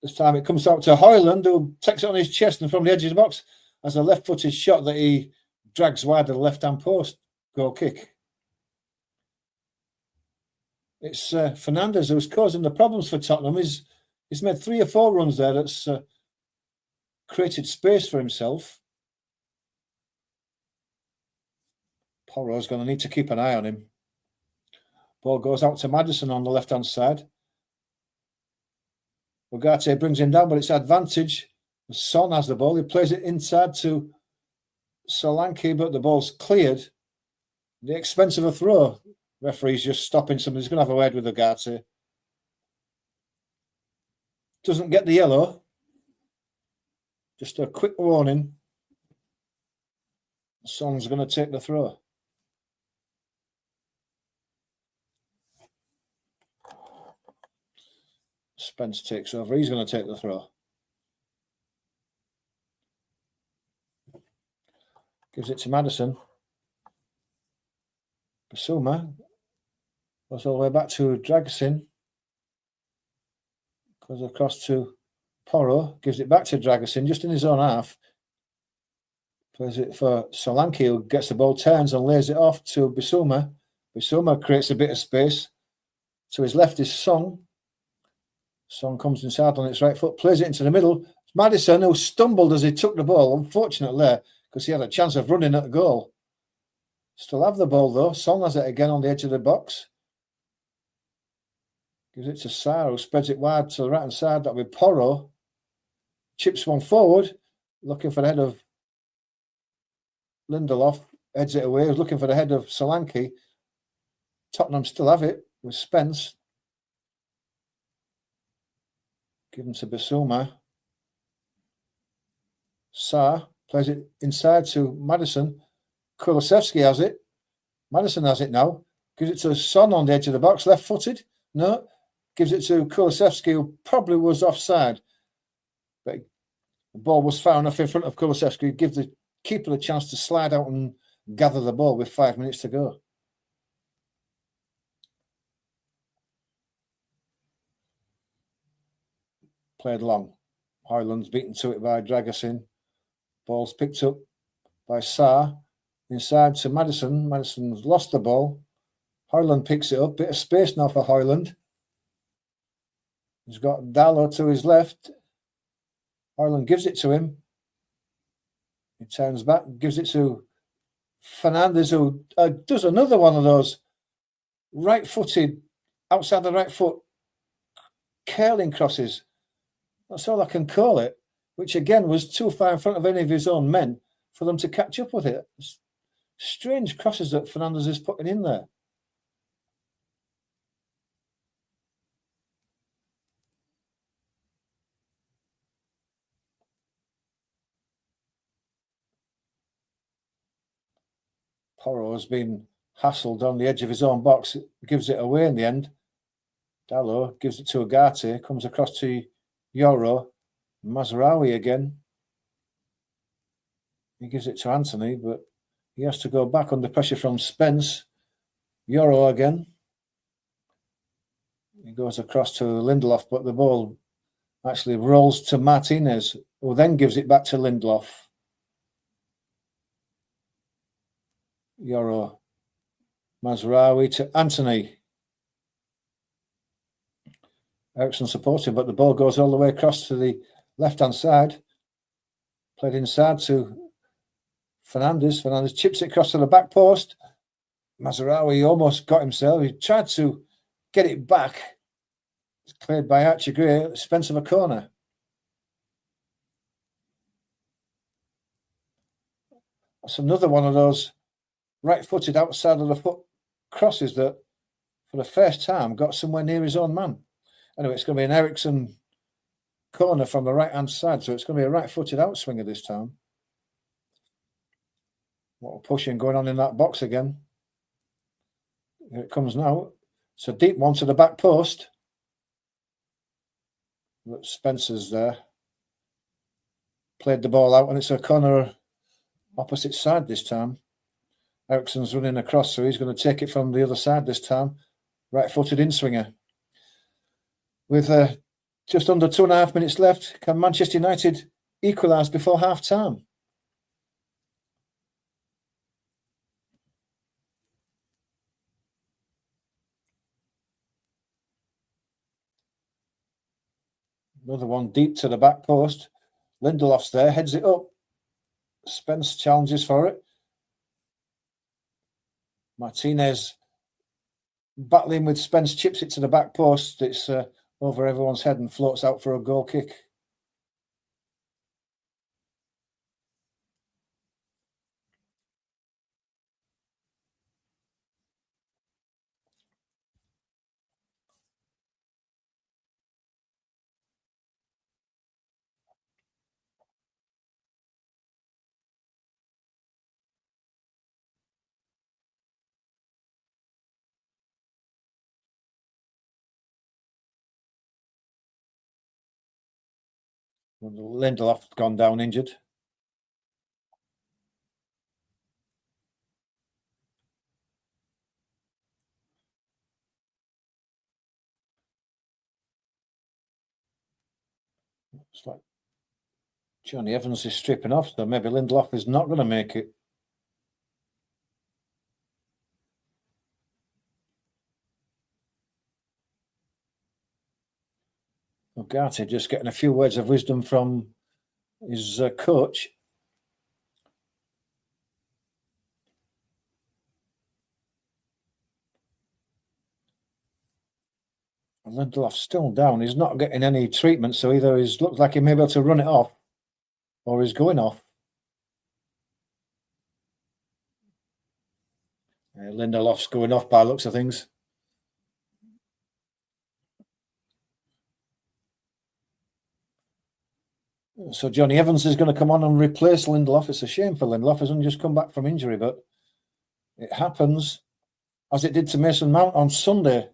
This time it comes out to Højlund, who takes it on his chest and from the edge of the box has a left-footed shot that he drags wide of the left-hand post. Goal kick. It's Fernandes who's causing the problems for Tottenham. He's made 3 or 4 runs there that's created space for himself. Porro's going to need to keep an eye on him. Ball goes out to Maddison on the left-hand side. Ugarte brings him down, but it's advantage. Son has the ball. He plays it inside to Solanke, but the ball's cleared. At the expense of a throw. Referee's just stopping something. He's going to have a word with Ugarte. Doesn't get the yellow. Just a quick warning. Son's going to take the throw. Spence takes over. He's going to take the throw. Gives it to Maddison. Bissouma goes all the way back to Dragusin. Goes across to Porro. Gives it back to Dragusin just in his own half. Plays it for Solanke, who gets the ball, turns and lays it off to Bissouma. Bissouma creates a bit of space. To his left is Son. Son comes inside on its right foot, plays it into the middle. Maddison, who stumbled as he took the ball, unfortunately there, because he had a chance of running at the goal. Still have the ball though. Son has it again on the edge of the box. Gives it to Sarr, who spreads it wide to the right hand side. That'll be Porro. Chips one forward, looking for the head of Lindelof. Heads it away, looking for the head of Solanke. Tottenham still have it with Spence. Given to Bissouma. Sarr plays it inside to Maddison. Kulusevski has it. Maddison has it now. Gives it to Son on the edge of the box, left-footed. No. Gives it to Kulusevski, who probably was offside. But the ball was far enough in front of Kulusevski. Give the keeper the chance to slide out and gather the ball with 5 minutes to go. Played long. Højlund's beaten to it by Dragusin. Ball's picked up by Sarr. Inside to Maddison. Maddison's lost the ball. Højlund picks it up. Bit of space now for Højlund. He's got Dalot to his left. Højlund gives it to him. He turns back, gives it to Fernandes, who does another one of those right-footed, outside the right foot, curling crosses. That's all I can call it, which again was too far in front of any of his own men for them to catch up with it. It's strange crosses that Fernandes is putting in there. Porro has been hassled on the edge of his own box, gives it away in the end. Dalot gives it to Ugarte, comes across to Yoro. Mazraoui again. He gives it to Anthony, but he has to go back under pressure from Spence. Yoro again. He goes across to Lindelof, but the ball actually rolls to Martinez, who then gives it back to Lindelof. Yoro. Mazraoui to Anthony. Ericsson supporting, but the ball goes all the way across to the left-hand side. Played inside to Fernandes. Fernandes chips it across to the back post. Mazraoui almost got himself. He tried to get it back. It's cleared by Archie Gray at the expense of a corner. That's another one of those right-footed outside of the foot crosses that, for the first time, got somewhere near his own man. Anyway, it's going to be an Ericsson corner from the right-hand side, so it's going to be a right-footed outswinger this time. What a pushing going on in that box again. Here it comes now. It's a deep one to the back post. Look, Spencer's there. Played the ball out, and it's a corner opposite side this time. Ericsson's running across, so he's going to take it from the other side this time. Right-footed in-swinger. With just under 2.5 minutes left, can Manchester United equalise before half-time? Another one deep to the back post. Lindelof's there, heads it up. Spence challenges for it. Martinez battling with Spence, chips it to the back post. It's over everyone's head and floats out for a goal kick. Lindelof's gone down injured. It's like Johnny Evans is stripping off, so maybe Lindelof is not going to make it. Ugarte just getting a few words of wisdom from his coach. Lindelof's still down. He's not getting any treatment, so either he's looked like he may be able to run it off or he's going off. Lindelof's going off by looks of things. So Johnny Evans is going to come on and replace Lindelof. It's a shame for Lindelof. He hasn't just come back from injury, but it happens. as it did to Mason Mount on Sunday.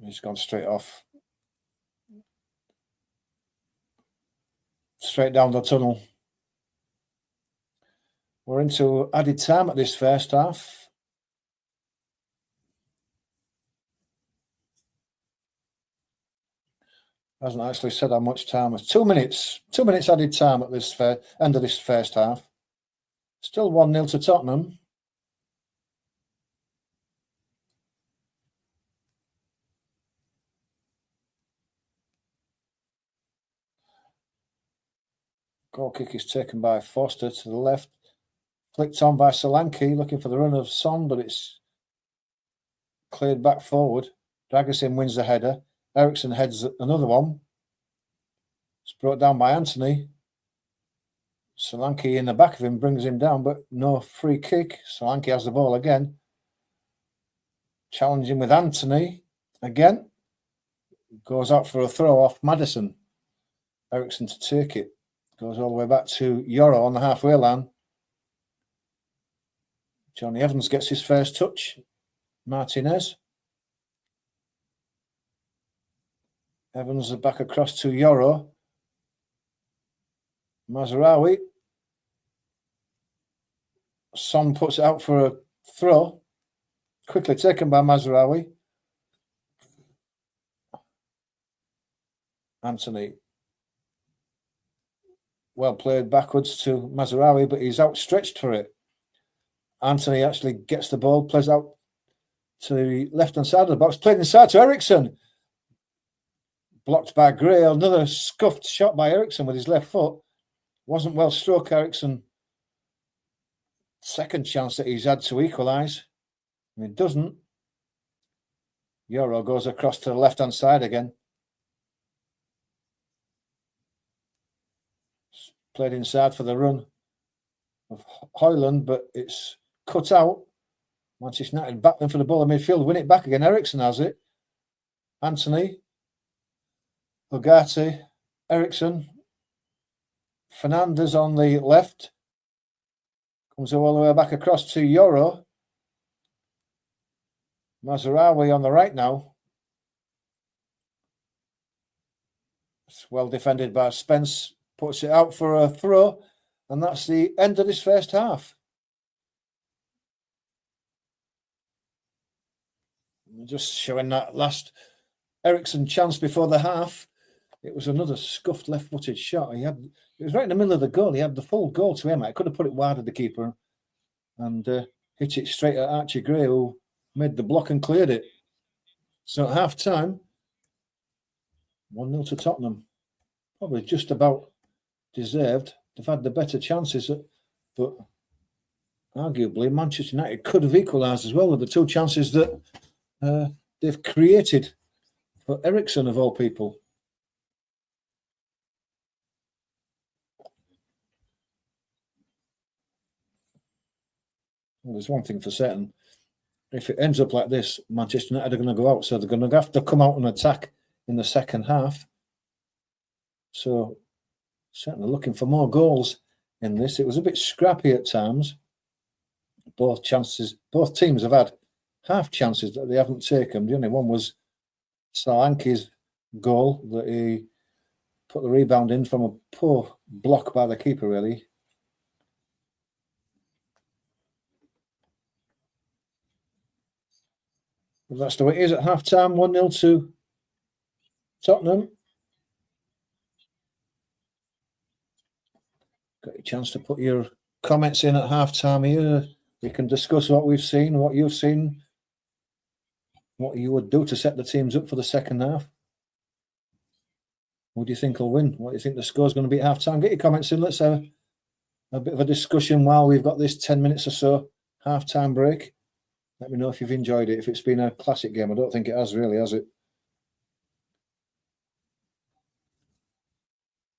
He's gone straight off. Straight down the tunnel. We're into added time at this first half. Hasn't actually said how much time. It's 2 minutes. 2 minutes added time at this end of this first half. Still 1-0 to Tottenham. Goal kick is taken by Foster to the left. Flicked on by Solanke, looking for the run of Son, but it's cleared back forward. Dragusin wins the header. Eriksson heads another one. It's brought down by Anthony. Solanke in the back of him brings him down, but no free kick. Solanke has the ball again. Challenging with Anthony again. Goes out for a throw off Maddison. Eriksson to take it. Goes all the way back to Yoro on the halfway line. Johnny Evans gets his first touch. Martinez. Evans back across to Yoro. Mazraoui. Son puts it out for a throw. Quickly taken by Mazraoui. Anthony. Well played backwards to Mazraoui, but he's outstretched for it. Anthony actually gets the ball, plays out to the left-hand side of the box, played inside to Eriksson. Blocked by Gray. Another scuffed shot by Eriksson with his left foot. Wasn't well struck, Eriksson. Second chance that he's had to equalise. And it doesn't. Yoro goes across to the left-hand side again. Played inside for the run of Højlund, but it's cut out. Manchester United back them for the ball in midfield, win it back again. Eriksson has it. Anthony, Ugarte, Eriksson, Fernandez on the left. Comes all the way back across to Yoro. Mazraoui on the right now. It's well defended by Spence. Puts it out for a throw. And that's the end of this first half. Just showing that last Eriksson chance before the half. It was another scuffed left-footed shot. It was right in the middle of the goal. He had the full goal to him. I could have put it wide of the keeper and hit it straight at Archie Gray, who made the block and cleared it. So at half-time, 1-0 to Tottenham. Probably just about deserved. They've had the better chances, but arguably Manchester United could have equalised as well with the two chances that they've created for Eriksson, of all people. Well, there's one thing for certain. If it ends up like this, Manchester United are going to go out, so they're going to have to come out and attack in the second half. So certainly looking for more goals in this. It was a bit scrappy at times. Both teams have had half chances that they haven't taken. The only one was Solanke's goal that he put the rebound in from a poor block by the keeper, really. But that's the way it is at half-time, 1-0 to Tottenham. Got a chance to put your comments in at half-time here. We can discuss what we've seen, what you've seen, what you would do to set the teams up for the second half. Who do you think will win? What do you think the score's going to be at half-time? Get your comments in. Let's have a bit of a discussion while we've got this 10 minutes or so half-time break. Let me know if you've enjoyed it, if it's been a classic game. I don't think it has really, has it?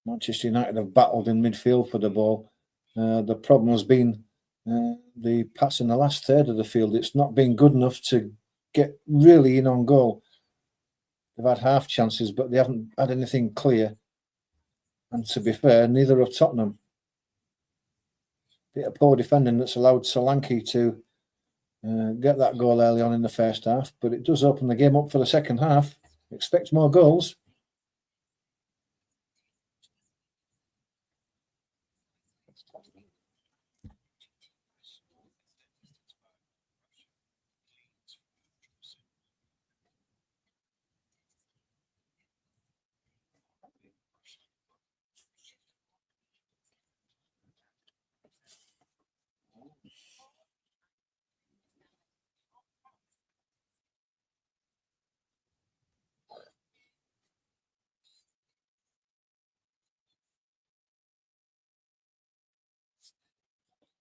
Manchester United have battled in midfield for the ball. The problem has been the pass in the last third of the field. It's not been good enough to get really in on goal. They've had half chances, but they haven't had anything clear. And to be fair, neither have Tottenham. bit of poor defending that's allowed Solanke to get that goal early on in the first half, but it does open the game up for the second half. Expect more goals.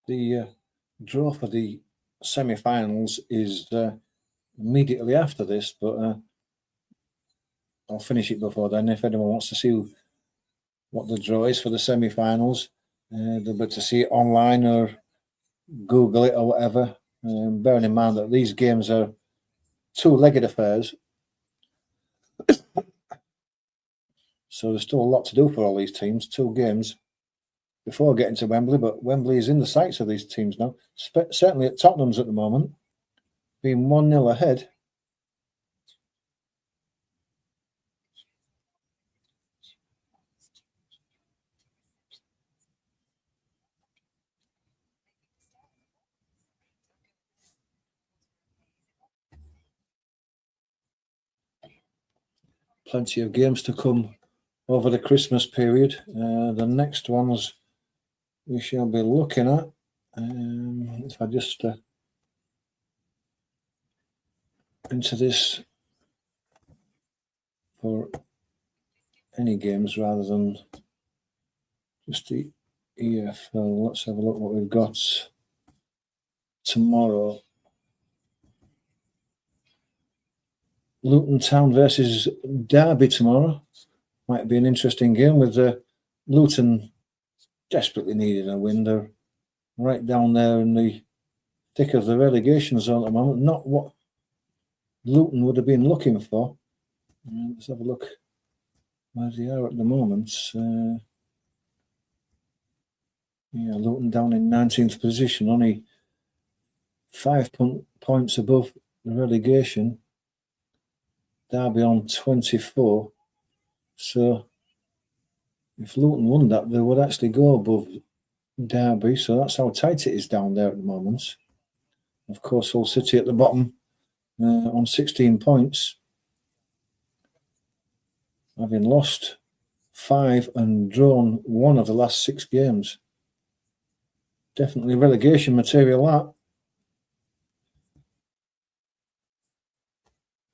The draw for the semi-finals is immediately after this, but I'll finish it before then. If anyone wants to see what the draw is for the semi-finals, they'll be able to see it online or Google it or whatever. Bearing in mind that these games are two-legged affairs, so there's still a lot to do for all these teams. 2 games before getting to Wembley, but Wembley is in the sights of these teams now. Certainly at Tottenham's at the moment, being 1-0 ahead. Plenty of games to come over the Christmas period. The next ones we shall be looking at. If I just enter this for any games rather than just the EFL. Let's have a look what we've got tomorrow. Luton Town versus Derby tomorrow. Might be an interesting game with Luton desperately needing a win. They're right down there in the thick of the relegation zone at the moment. Not what Luton would have been looking for. Let's have a look where they are at the moment. Luton down in 19th position, only 5 points above the relegation. Derby on 24. So if Luton won that, they would actually go above Derby. So that's how tight it is down there at the moment. Of course, Hull City at the bottom on 16 points, having lost 5 and drawn 1 of the last 6 games. Definitely relegation material, that.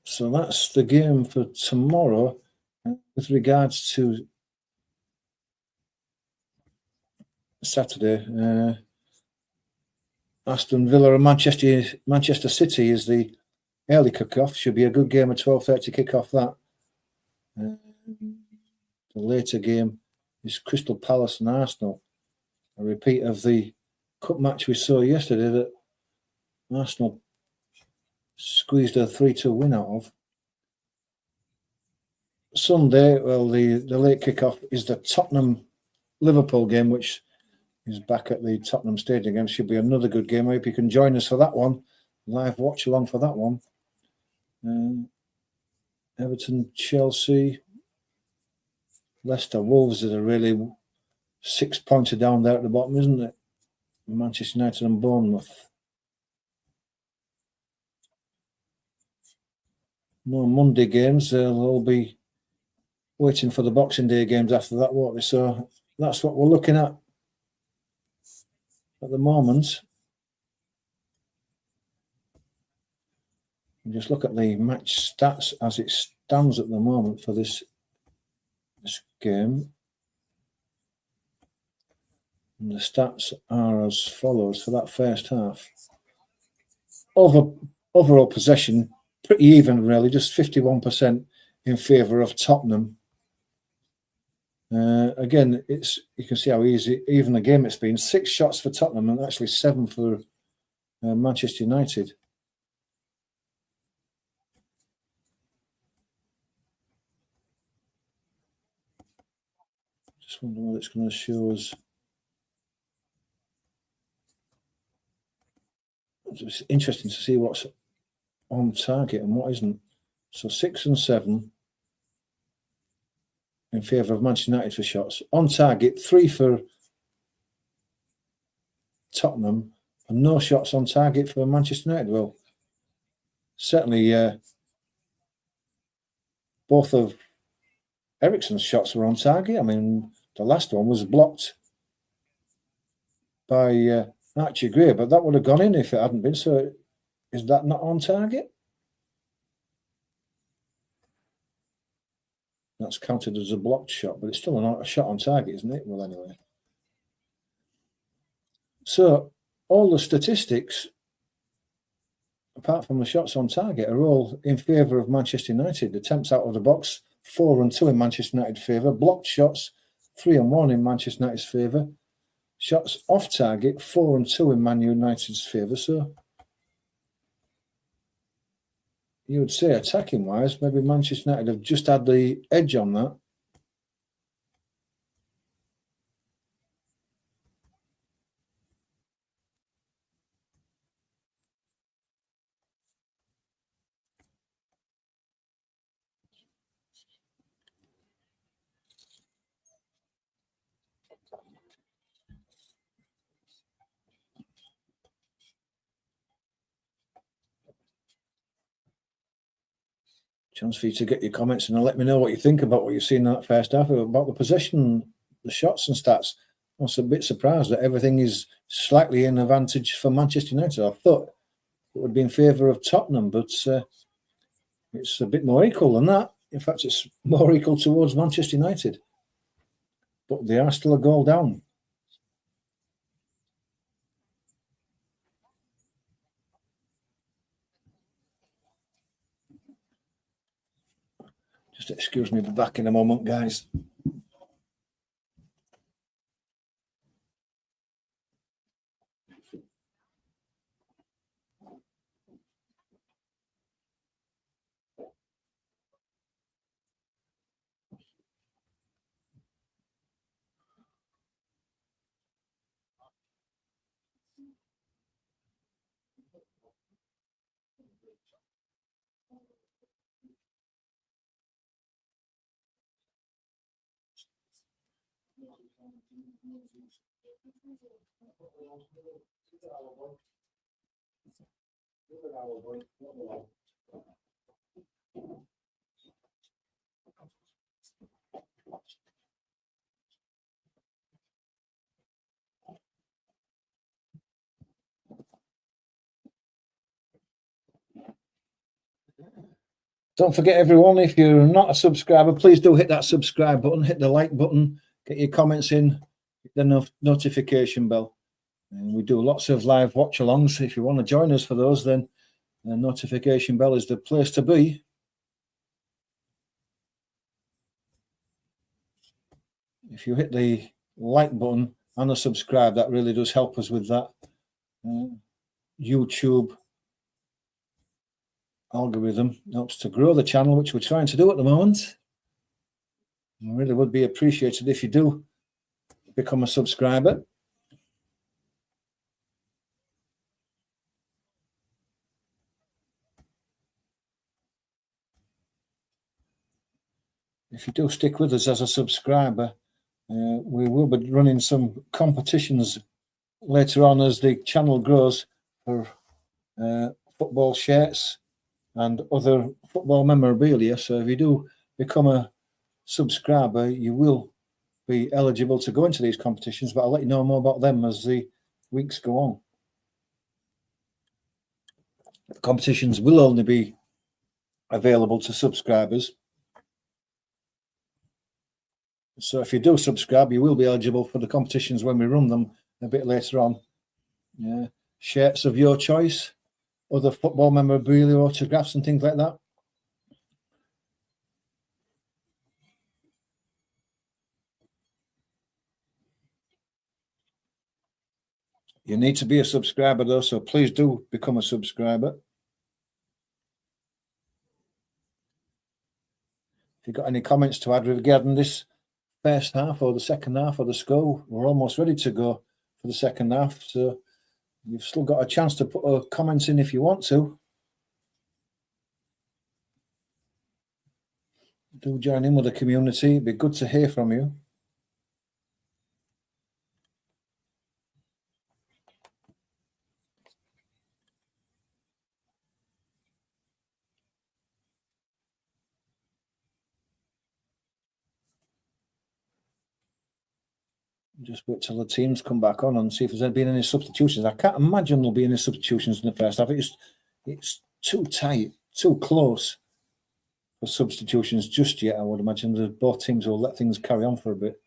So that's the game for tomorrow. With regards to Saturday, Aston Villa and Manchester City is the early kick-off. Should be a good game, a 12:30 kick-off, that. The later game is Crystal Palace and Arsenal. A repeat of the cup match we saw yesterday that Arsenal squeezed a 3-2 win out of. Sunday, well, the late kick-off is the Tottenham-Liverpool game, which is back at the Tottenham Stadium again. Should be another good game. I hope you can join us for that one. Live watch along for that one. Everton, Chelsea, Leicester, Wolves is a really 6-pointer down there at the bottom, isn't it? Manchester United and Bournemouth. No Monday games. They'll all be waiting for the Boxing Day games after that, won't they? So that's what we're looking at the moment. And just look at the match stats as it stands at the moment for this game. And the stats are as follows for that first half. Overall possession, pretty even really, just 51% in favour of Tottenham. Again, you can see how even the game it's been. 6 shots for Tottenham and actually 7 for Manchester United. Just wonder what it's going to show us. it's interesting to see what's on target and what isn't. So 6 and 7 in favour of Manchester United for shots. On target, 3 for Tottenham and no shots on target for Manchester United. Well, certainly both of Eriksen's shots were on target. I mean, the last one was blocked by Archie Gray, but that would have gone in if it hadn't been. So is that not on target? That's counted as a blocked shot, but it's still a shot on target, isn't it? Well, anyway. So all the statistics, apart from the shots on target, are all in favour of Manchester United. Attempts out of the box, 4 and 2 in Manchester United favour. Blocked shots, 3 and 1 in Manchester United's favour. Shots off target, 4 and 2 in Man United's favour. So you would say, attacking wise, maybe Manchester United have just had the edge on that. Chance for you to get your comments and let me know what you think about what you've seen in that first half, about the possession, the shots and stats. I was a bit surprised that everything is slightly in advantage for Manchester United. I thought it would be in favour of Tottenham, but it's a bit more equal than that. In fact, it's more equal towards Manchester United. But they are still a goal down. Just excuse me, be back in a moment, guys. Don't forget, everyone, if you're not a subscriber, please do hit that subscribe button, hit the like button, get your comments in, hit the notification bell. And we do lots of live watch-alongs. If you want to join us for those, then the notification bell is the place to be. If you hit the like button and the subscribe, that really does help us with that YouTube algorithm. It helps to grow the channel, which we're trying to do at the moment. It really would be appreciated if you do become a subscriber. If you do stick with us as a subscriber, we will be running some competitions later on as the channel grows for football shirts and other football memorabilia. So if you do become a subscriber, you will be eligible to go into these competitions, but I'll let you know more about them as the weeks go on. The competitions will only be available to subscribers. So if you do subscribe, you will be eligible for the competitions when we run them a bit later on. Yeah. Shirts of your choice, other football memorabilia, autographs and things like that. You need to be a subscriber though, so please do become a subscriber. If you've got any comments to add regarding this first half or the second half or the score, we're almost ready to go for the second half. So You've still got a chance to put a comment in if you want to. Do join in with the community. It'd be good to hear from you. Just wait till the teams come back on and see if there's been any substitutions. I can't imagine there'll be any substitutions in the first half. It's too tight, too close for substitutions just yet. I would imagine that both teams will let things carry on for a bit.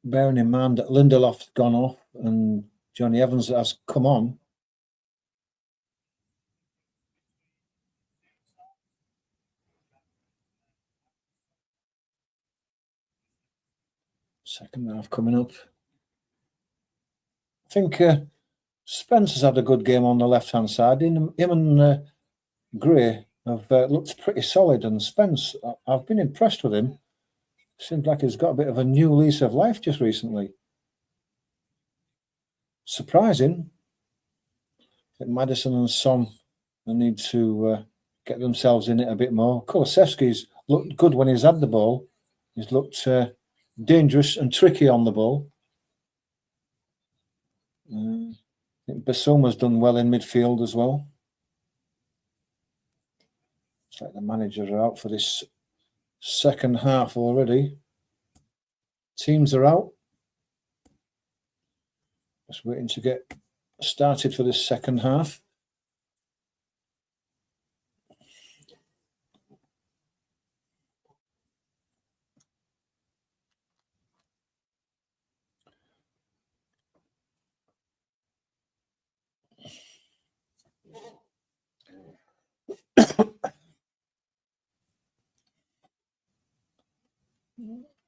Bearing in mind that Lindelof's gone off and Johnny Evans has come on. Second half coming up. I think Spence has had a good game on the left-hand side. Him and Gray have looked pretty solid, and Spence, I've been impressed with him. Seems like he's got a bit of a new lease of life just recently. Surprising. I think Maddison and Son need to get themselves in it a bit more. Kulusevski's looked good when he's had the ball. He's looked dangerous and tricky on the ball. I think Bissouma's done well in midfield as well. It's like the managers are out for this second half already. Teams are out. Just waiting to get started for this second half.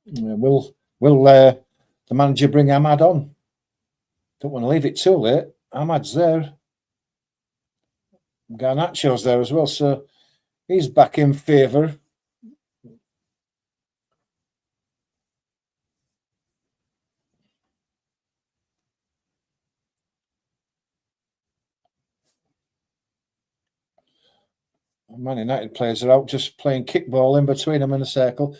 Will the manager bring Ahmad on? Don't want to leave it too late. Ahmad's there. Garnacho's there as well, so he's back in favour. Man United players are out just playing kickball in between them in a circle.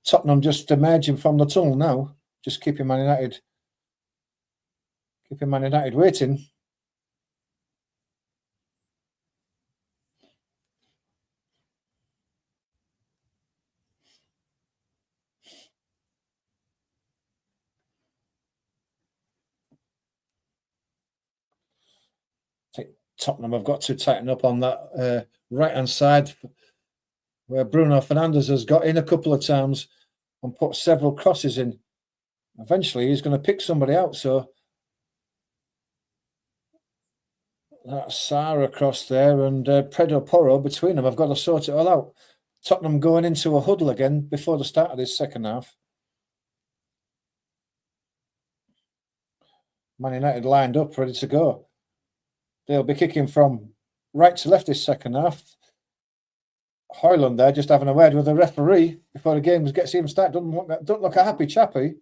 Tottenham just emerging from the tunnel now, just keeping Man United waiting. I think Tottenham have got to tighten up on that right-hand side where Bruno Fernandes has got in a couple of times and put several crosses in. Eventually, he's going to pick somebody out, so that's Sarr across there and Pedro Porro between them. I've got to sort it all out. Tottenham going into a huddle again before the start of this second half. Man United lined up, ready to go. They'll be kicking from right to left this second half. Højlund there just having a word with the referee before the game gets even started. Don't look a happy chappy.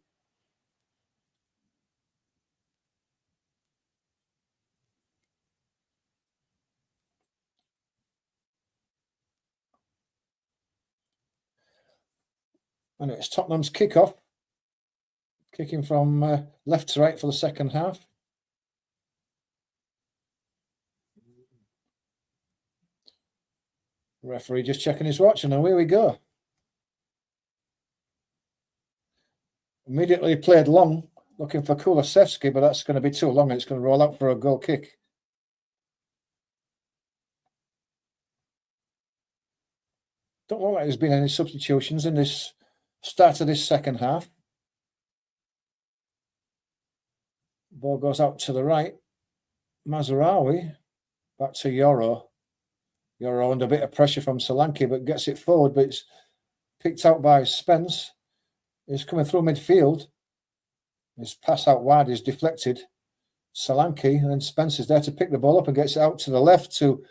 And it's Tottenham's kickoff. Kicking from left to right for the second half. Referee just checking his watch, and away we go. Immediately played long, looking for Kulusevski, but that's going to be too long. It's going to roll out for a goal kick. Don't look like there's been any substitutions in this start of this second half. Ball goes out to the right. Mazraoui back to Yoro. Yoro under a bit of pressure from Solanke, but gets it forward, but it's picked out by Spence. He's coming through midfield. His pass out wide is deflected. Solanke, and then Spencer's there to pick the ball up and gets it out to the left to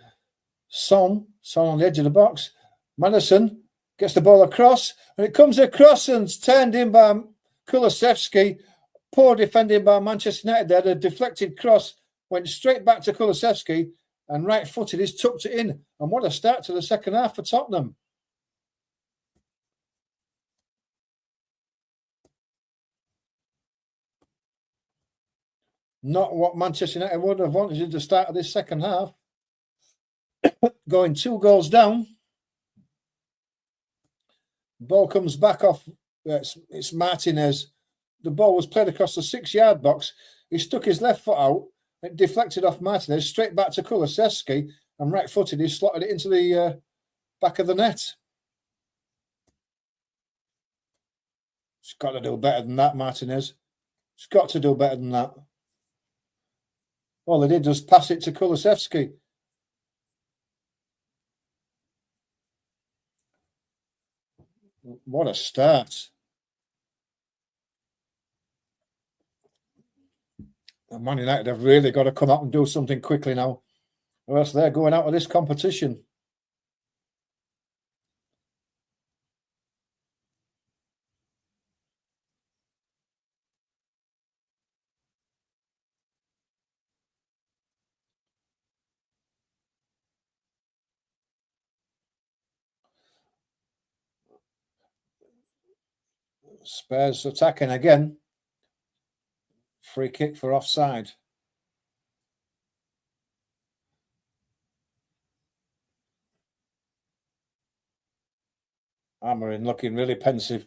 Son. Son on the edge of the box. Madison gets the ball across, and it comes across and it's turned in by Kulusevski. Poor defending by Manchester United there. The deflected cross went straight back to Kulusevski, and right-footed, he's tucked it in. And what a start to the second half for Tottenham. Not what Manchester United would have wanted at the start of this second half. Going 2 goals down. Ball comes back off. It's Martinez. The ball was played across the 6-yard box. He stuck his left foot out. It deflected off Martinez, straight back to Kulusevski, and right-footed, he slotted it into the back of the net. He's got to do better than that, Martinez. He's got to do better than that. All they did was pass it to Kulusevski. What a start. Man United have really got to come out and do something quickly now, or else they're going out of this competition. Spurs attacking again. Free kick for offside. Amorim looking really pensive.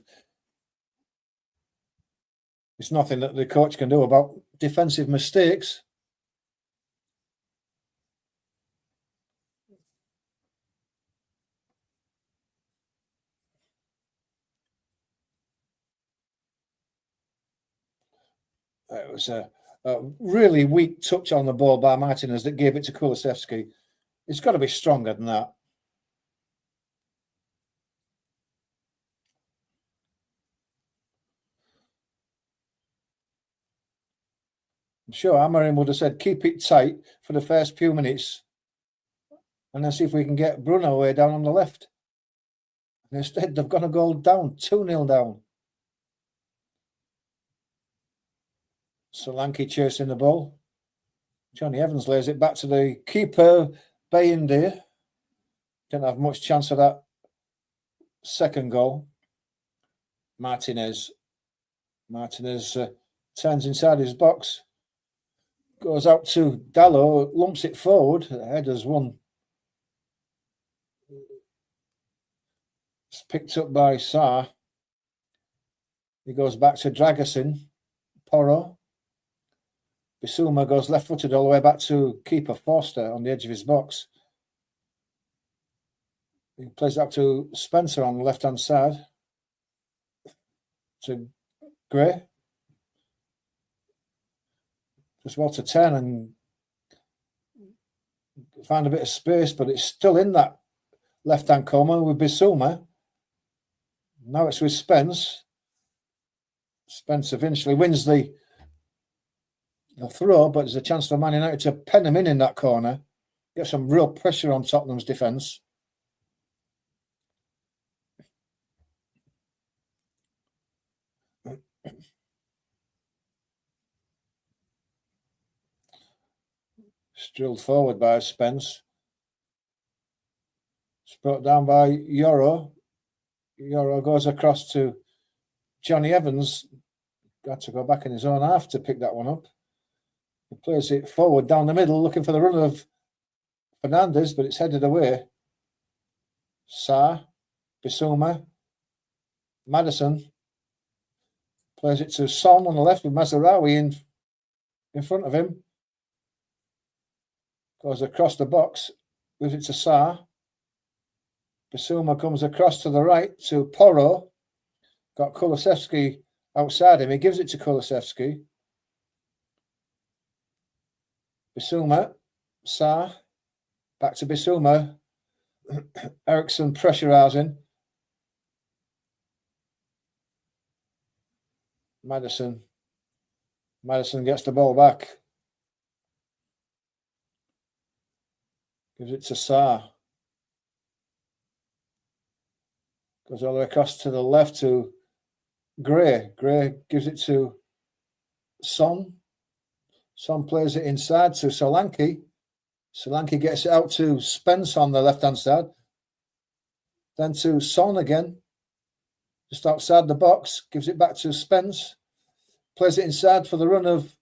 It's nothing that the coach can do about defensive mistakes. It was a really weak touch on the ball by Martinez that gave it to Kulusevski. It's got to be stronger than that. I'm sure Amorim would have said, keep it tight for the first few minutes and then see if we can get Bruno away down on the left. And instead, they've gone a goal down, 2-0 down. Solanke chasing the ball. Johnny Evans lays it back to the keeper, Bayindir. Didn't have much chance of that second goal. Martinez turns inside his box. Goes out to Dallo, lumps it forward. The header's won. It's picked up by Sarr. He goes back to Dragusin. Porro. Bissouma goes left-footed all the way back to keeper Forster on the edge of his box. He plays it up to Spencer on the left-hand side. To Gray. Just well to turn and find a bit of space, but it's still in that left-hand corner with Bissouma. Now it's with Spence. Spence eventually wins the throw, but there's a chance for Man United to pen him in that corner. Get some real pressure on Tottenham's defence. Drilled forward by Spence. It's brought down by Yoro. Yoro goes across to Johnny Evans. Got to go back in his own half to pick that one up. He plays it forward down the middle, looking for the run of Fernandez, but it's headed away. Sarr, Bissouma, Madison. Plays it to Son on the left with Mazraoui in front of him. Goes across the box, gives it to Sarr. Bissouma comes across to the right to Porro. Got Kulusevski outside him. He gives it to Kulusevski. Bissouma, Sarr, back to Bissouma. Eriksson pressurising. Madison gets the ball back. Gives it to Sarr. Goes all the way across to the left to Gray. Gray gives it to Son. Son plays it inside to Solanke. Solanke gets it out to Spence on the left-hand side. Then to Son again. Just outside the box. Gives it back to Spence. Plays it inside for the run of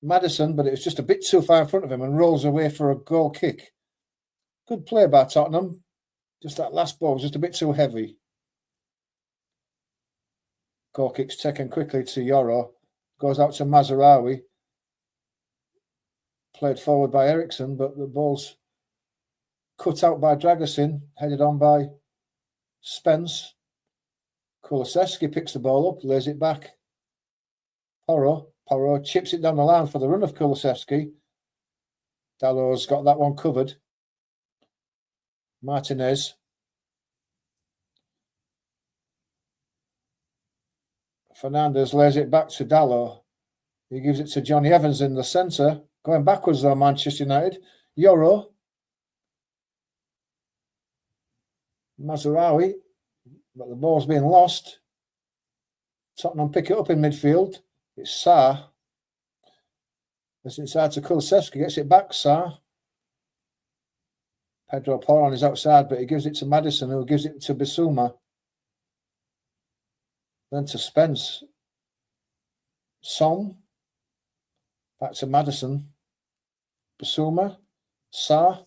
Maddison, but it was just a bit too far in front of him and rolls away for a goal kick. Good play by Tottenham. Just that last ball was just a bit too heavy. Goal kick's taken quickly to Yoro. Goes out to Mazraoui. Played forward by Eriksson, but the ball's cut out by Dragusin, headed on by Spence. Kulusevski picks the ball up, lays it back. Porro chips it down the line for the run of Kulusevski. Dalot's got that one covered. Martinez. Fernandez lays it back to Dalot. He gives it to Johnny Evans in the centre. Going backwards though, Manchester United. Yoro. Mazraoui. But the ball's being lost. Tottenham pick it up in midfield. It's Sarr. It's inside to Kulusevski. Gets it back, Sarr. Pedro Porro on his outside, but he gives it to Maddison, who gives it to Bissouma. Then to Spence. Son. Back to Maddison. Bissouma. Sarr.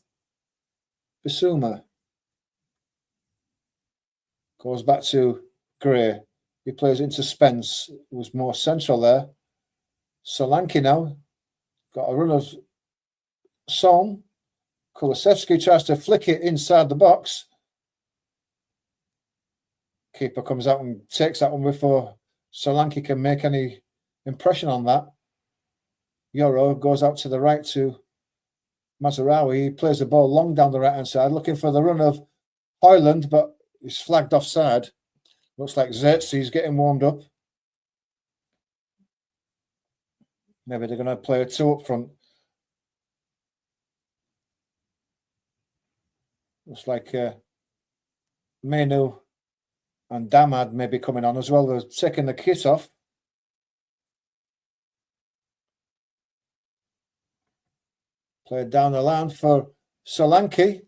Bissouma. Goes back to Gray. He plays into Spence, who's more central there. Solanke now. Got a run of Son. Kulusevski tries to flick it inside the box. Keeper comes out and takes that one before Solanke can make any impression on that. Yoro goes out to the right to Mazraoui. He plays the ball long down the right-hand side, looking for the run of Højlund, but he's flagged offside. Looks like Xerxes getting warmed up. Maybe they're going to play a two up front. Looks like Menu and Damad may be coming on as well. They're taking the kit off. Played down the line for Solanke.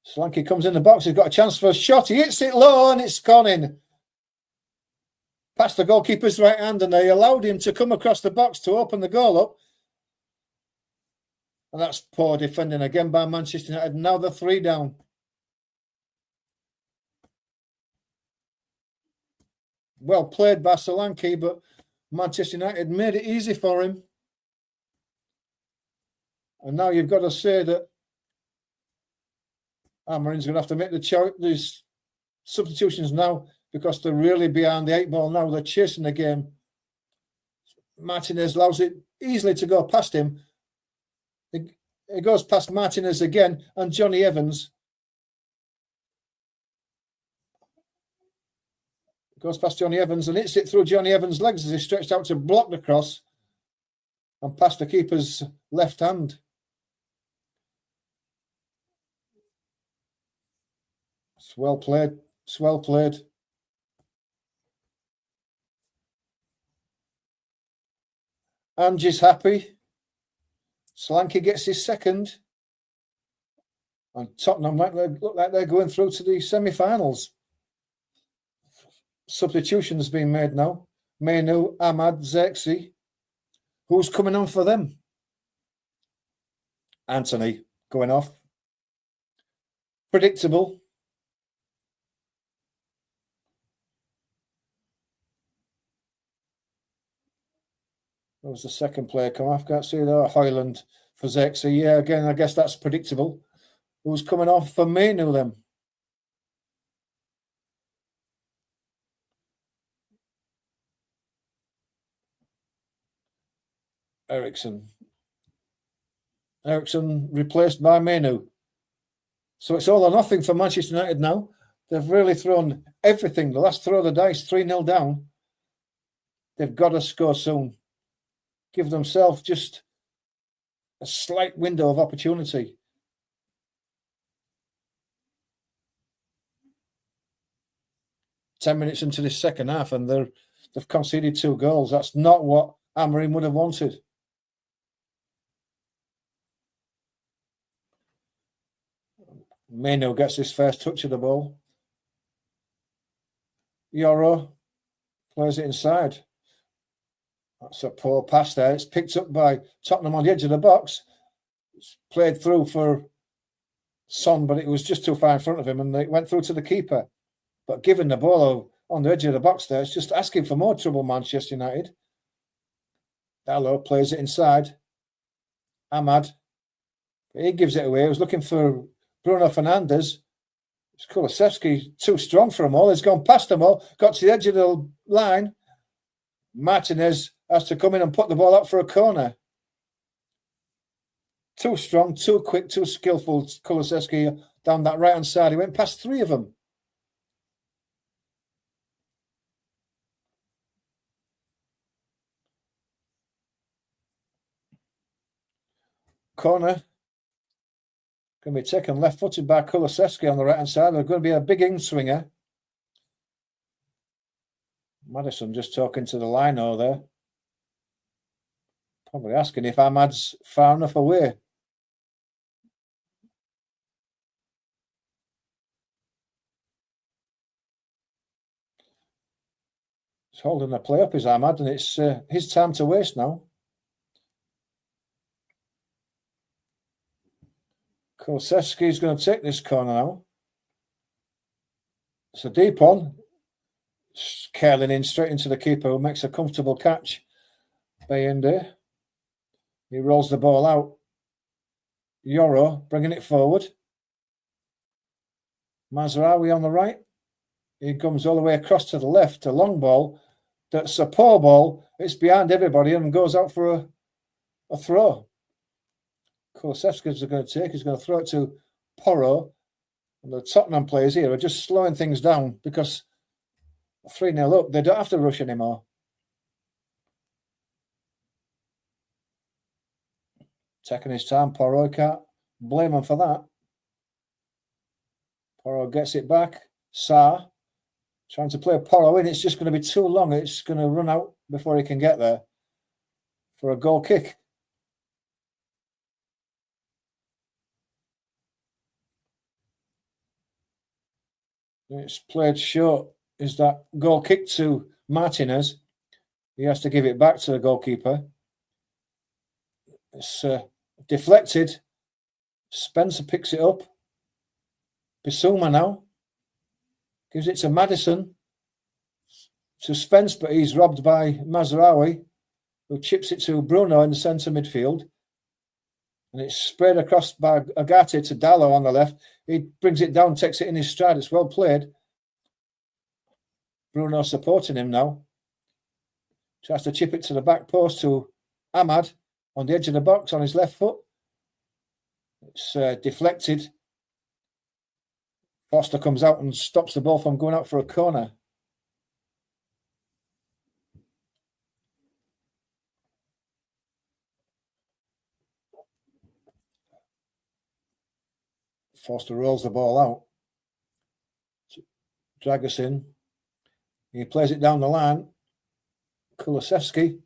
Solanke comes in the box. He's got a chance for a shot. He hits it low and it's gone in. Past the goalkeeper's right hand, and they allowed him to come across the box to open the goal up. And that's poor defending again by Manchester United. Now they're 3 down. Well played by Solanke, but Manchester United made it easy for him. And now you've got to say that Amarin's going to have to make these substitutions now, because they're really behind the 8 ball now. They're chasing the game. Martinez allows it easily to go past him. It goes past Martinez again, and Johnny Evans goes past Johnny Evans and hits it through Johnny Evans' legs as he stretched out to block the cross and past the keeper's left hand. It's well played. It's well played. Angie's happy. Solanke gets his second. And Tottenham look like they're going through to the semi-finals. Substitutions being made now. Menu, Ahmad, Xerxes. Who's coming on for them? Anthony going off. Predictable. That was the second player come off. Can't see that. Højlund for Xerxes. Yeah, again, I guess that's predictable. Who's coming off for Menu then? Eriksson replaced by Menu. So it's all or nothing for Manchester United now. They've really thrown everything. The last throw of the dice, 3-0 down. They've got to score soon. Give themselves just a slight window of opportunity. 10 minutes into this second half, and they've conceded 2 goals. That's not what Amorim would have wanted. Meno gets his first touch of the ball. Yoro plays it inside. That's a poor pass there. It's picked up by Tottenham on the edge of the box. It's played through for Son, but it was just too far in front of him, and it went through to the keeper. But given the ball on the edge of the box there, it's just asking for more trouble, Manchester United. Dalot plays it inside. Ahmad. He gives it away. He was looking for Bruno Fernandes. It's Kulusevski, too strong for them all. He's gone past them all, got to the edge of the line. Martinez has to come in and put the ball up for a corner. Too strong, too quick, too skillful, Kulusevski down that right-hand side. He went past 3 of them. Corner. Going to be taken left-footed by Kulusevski on the right-hand side. There's going to be a big in-swinger. Maddison just talking to the lino there. Probably asking if Ahmad's far enough away. He's holding the play up, is Ahmad, and it's his time to waste now. Kulusevski's going to take this corner now. It's a deep one. Curling in straight into the keeper, who makes a comfortable catch. Bayende. He rolls the ball out. Yoro bringing it forward. Mazraoui on the right. He comes all the way across to the left. A long ball. That's a poor ball. It's behind everybody and goes out for a throw. Kulusevski's going to take. He's going to throw it to Porro. And the Tottenham players here are just slowing things down because 3-0 up. They don't have to rush anymore. Taking his time. Porro, can't blame him for that. Porro gets it back. Sarr trying to play Porro in. It's just going to be too long. It's going to run out before he can get there for a goal kick. It's played short. Is that goal kick to Martinez? He has to give it back to the goalkeeper. It's deflected. Spencer picks it up. Bissouma now. Gives it to Maddison. To Spence, but he's robbed by Mazraoui, who chips it to Bruno in the centre midfield. And it's sprayed across by Agate to Dalot on the left. He brings it down, takes it in his stride. It's well played. Bruno supporting him now. Tries to chip it to the back post to Ahmad on the edge of the box on his left foot. It's deflected. Foster comes out and stops the ball from going out for a corner. Foster rolls the ball out. Dragusin. He plays it down the line. Kulusevski,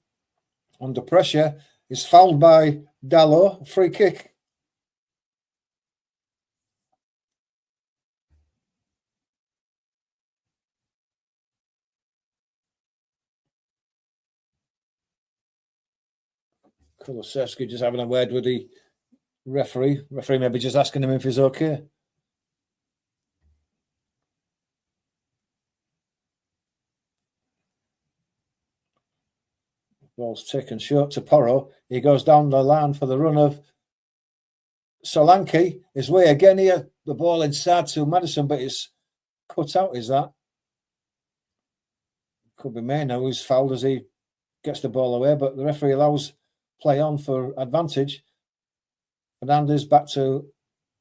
under pressure, is fouled by Dalot. Free kick. Kulusevski just having a word with the referee. Referee maybe just asking him if he's okay. Ball's taken short to Porro. He goes down the line for the run of Solanke. His way again here. The ball inside to Maddison, but it's cut out, is that? Could be Meno who's fouled as he gets the ball away, but the referee allows play on for advantage. Fernandes back to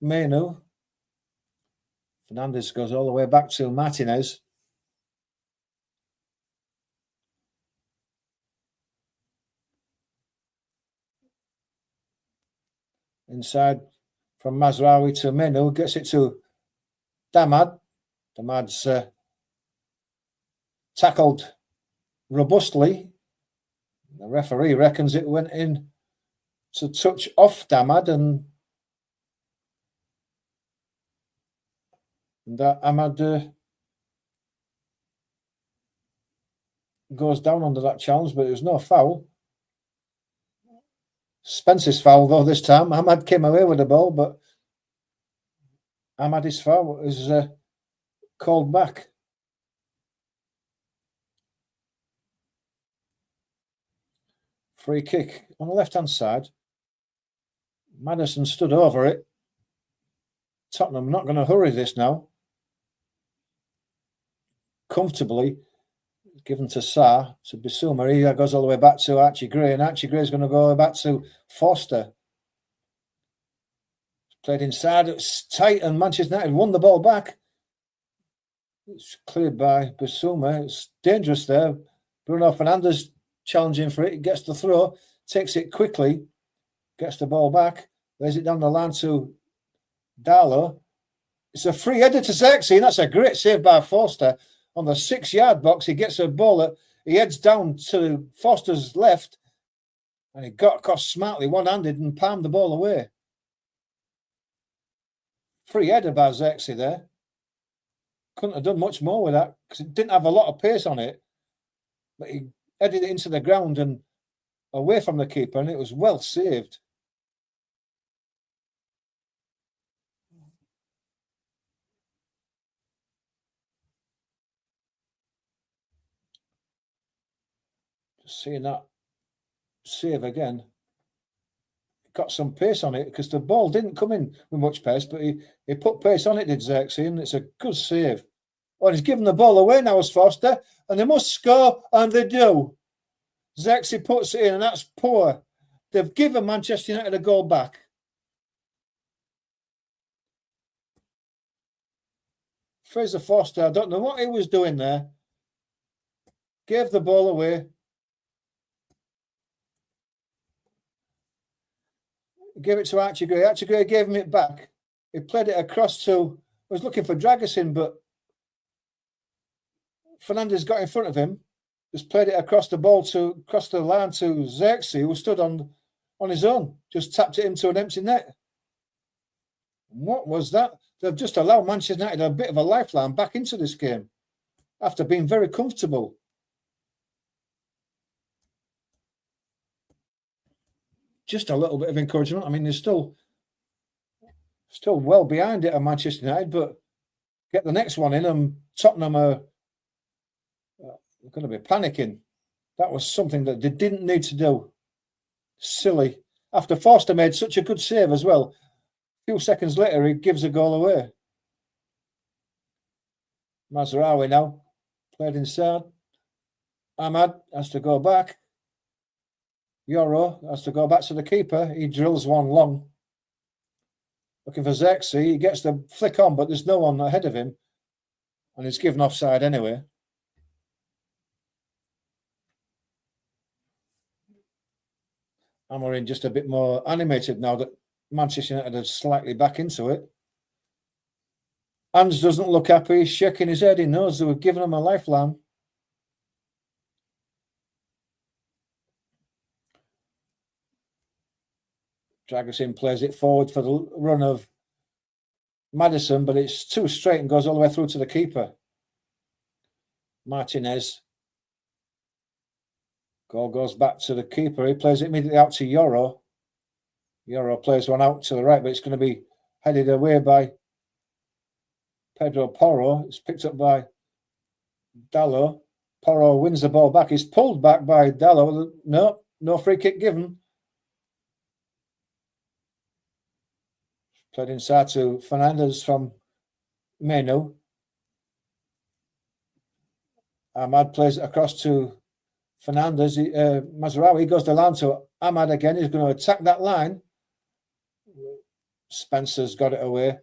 Meno. Fernandes goes all the way back to Martinez. Inside from Mazraoui to Meno. Gets it to Damad. Damad's tackled robustly. The referee reckons it went in to touch off Ahmad, and that Ahmad goes down under that challenge, but it was no foul. Spence's foul, though, this time. Ahmad came away with the ball, but Ahmad's foul is called back. Free kick on the left-hand side. Maddison stood over it. Tottenham not going to hurry this now. Comfortably given to Sarr, to Bissouma. He goes all the way back to Archie Gray, and Archie Gray is going to go back to Foster. Played inside, it's tight, and Manchester United won the ball back. It's cleared by Bissouma. It's dangerous there. Bruno Fernandes challenging for it. He gets the throw, takes it quickly, gets the ball back, lays it down the line to Darlow. It's a free header to Xerxes, and that's a great save by Foster. On the 6-yard box, he gets a ball that he heads down to Foster's left, and he got across smartly, one-handed, and palmed the ball away. Free header by Xerxes there. Couldn't have done much more with that because it didn't have a lot of pace on it, but he headed it into the ground and away from the keeper, and it was well saved. Just seeing that save again. Got some pace on it because the ball didn't come in with much pace, but he put pace on it, did Xerxes, and it's a good save. Oh, he's given the ball away now as Foster, and they must score, and they do. Xerxes puts it in, and that's poor. They've given Manchester United a goal back. Fraser Foster, I don't know what he was doing there. Gave the ball away. Gave it to Archie Gray. Archie Gray gave him it back. He played it across to, was looking for Dragusin, but Fernandes got in front of him. Just played it across the line to Xerxes, who stood on his own. Just tapped it into an empty net. What was that? They've just allowed Manchester United a bit of a lifeline back into this game after being very comfortable. Just a little bit of encouragement. I mean, they're still well behind it at Manchester United, but get the next one in, and Tottenham are going to be panicking. That was something that they didn't need to do. Silly. After Foster made such a good save as well, a few seconds later, he gives a goal away. Mazraoui now played inside. Ahmad has to go back. Yoro has to go back to the keeper. He drills one long. Looking for Xerxes. He gets the flick on, but there's no one ahead of him. And he's given offside anyway. And we're in just a bit more animated now that Manchester United are slightly back into it. Hans doesn't look happy. He's shaking his head. He knows they were giving him a lifeline. Dragusin plays it forward for the run of Maddison, but it's too straight and goes all the way through to the keeper. Martinez. Goal goes back to the keeper. He plays it immediately out to Yoro. Yoro plays one out to the right, but it's going to be headed away by Pedro Porro. It's picked up by Dallo. Porro wins the ball back. He's pulled back by Dallo. No free kick given. Played inside to Fernandes from Menu. Ahmad plays it across to Fernandes. Mazraoui goes the line to Ahmad again. He's going to attack that line. Spencer's got it away.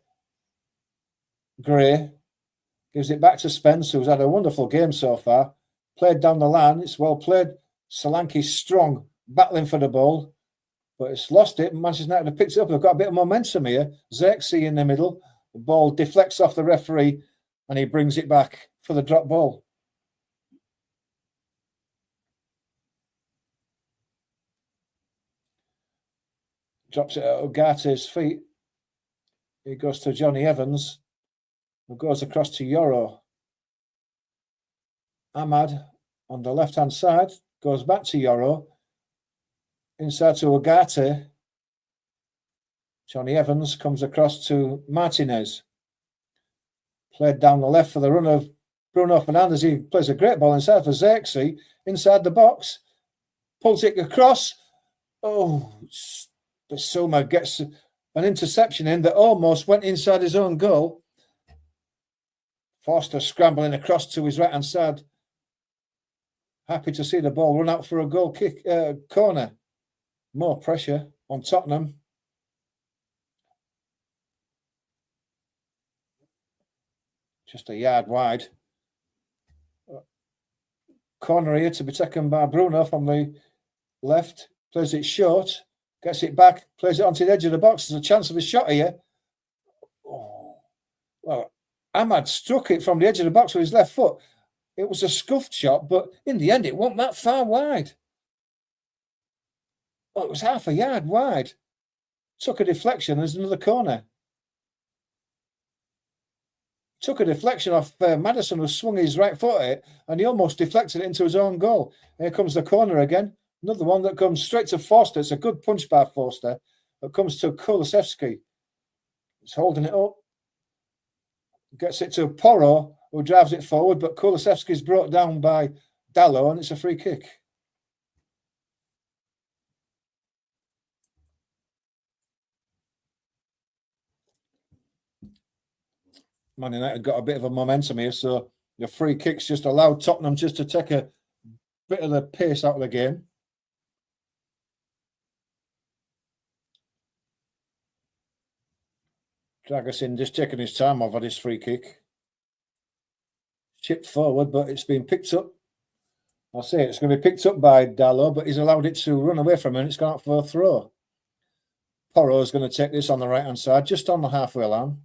Gray gives it back to Spence, who's had a wonderful game so far. Played down the line. It's well played. Solanke's strong, battling for the ball. But it's lost it. Manchester United have picked it up. They've got a bit of momentum here. Xerxes in the middle. The ball deflects off the referee, and he brings it back for the drop ball. drops it at Ugate's feet. It goes to Johnny Evans, who goes across to Yoro. Ahmad on the left-hand side goes back to Yoro. Inside to Ugarte. Johnny Evans comes across to Martinez. Played down the left for the run of Bruno Fernandes. He plays a great ball inside for Xerxes. Inside the box. Pulls it across. Oh, Bissouma gets an interception in that almost went inside his own goal. Forster scrambling across to his right-hand side. Happy to see the ball run out for a goal kick, corner. More pressure on Tottenham. Just a yard wide. Corner here to be taken by Bruno from the left. Plays it short. Gets it back. Plays it onto the edge of the box. There's a chance of a shot here. Oh. Well, Ahmad struck it from the edge of the box with his left foot. It was a scuffed shot, but in the end, it wasn't that far wide. Oh, it was half a yard wide. Took a deflection. There's another corner. Took a deflection off Maddison, who swung his right foot at it, and he almost deflected it into his own goal. Here comes the corner again. Another one that comes straight to Forster. It's a good punch by Forster. It comes to Kulusevski. He's holding it up. Gets it to Porro, who drives it forward, but Kulusevski's brought down by Dallo, and it's a free kick. Man United got a bit of a momentum here, so the free kicks just allowed Tottenham just to take a bit of the pace out of the game. Dragusin just taking his time over this free kick. Chipped forward, but it's been picked up. I'll say it's going to be picked up by Dallo, but he's allowed it to run away from him, and it's gone out for a throw. Porro is going to take this on the right-hand side, just on the halfway line.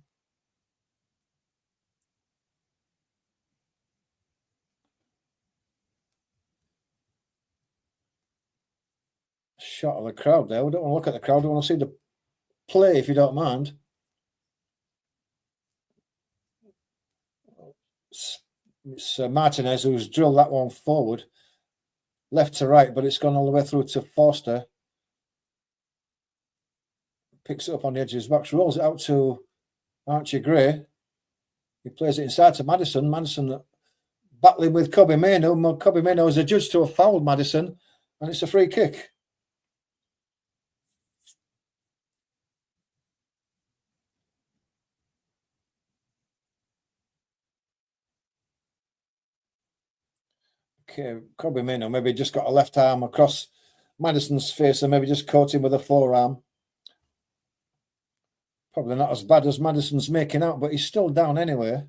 Shot of the crowd there. We don't want to look at the crowd. We want to see the play, if you don't mind. It's Martinez who's drilled that one forward, left to right, but it's gone all the way through to Forster. Picks it up on the edge of his box, rolls it out to Archie Gray. He plays it inside to Maddison. Maddison battling with Kobe Mainoo. Kobe Mainoo is adjudged to have fouled Maddison, and it's a free kick. Okay, Kobe Mainoo maybe just got a left arm across Maddison's face and maybe just caught him with a forearm. Probably not as bad as Maddison's making out, but he's still down anyway.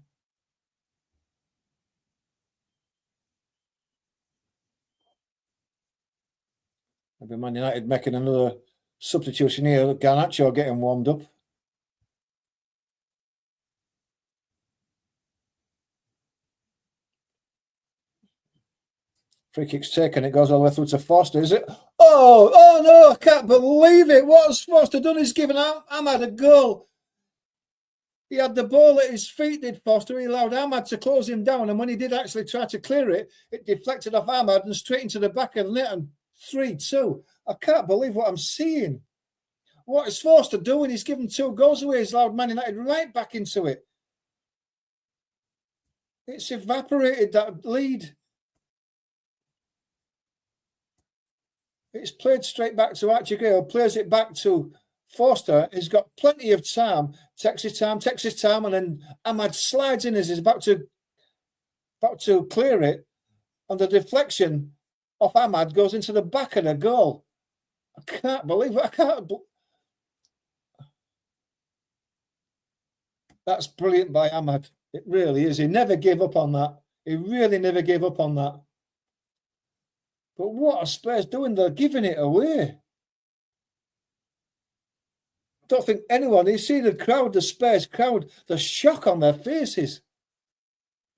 Maybe Man United making another substitution here. Garnacho getting warmed up. Free kick's taken. It goes all the way through to Forster, is it? Oh no, I can't believe it. What has Forster done? He's given Ahmad a goal. He had the ball at his feet, did Forster. He allowed Ahmad to close him down. And when he did actually try to clear it, it deflected off Ahmad and straight into the back of the net and 3-2. I can't believe what I'm seeing. What is Forster doing? He's given 2 goals away. He's allowed Man United right back into it. It's evaporated that lead. It's played straight back to Archie Gray, plays it back to Forster. He's got plenty of time, takes his time, and then Ahmad slides in as he's about to clear it, and the deflection off Ahmad goes into the back of the goal. I can't believe it. That's brilliant by Ahmad. It really is. He never gave up on that. He really never gave up on that. But what are Spurs doing? They're giving it away. I don't think anyone, you see the crowd, the Spurs crowd, the shock on their faces.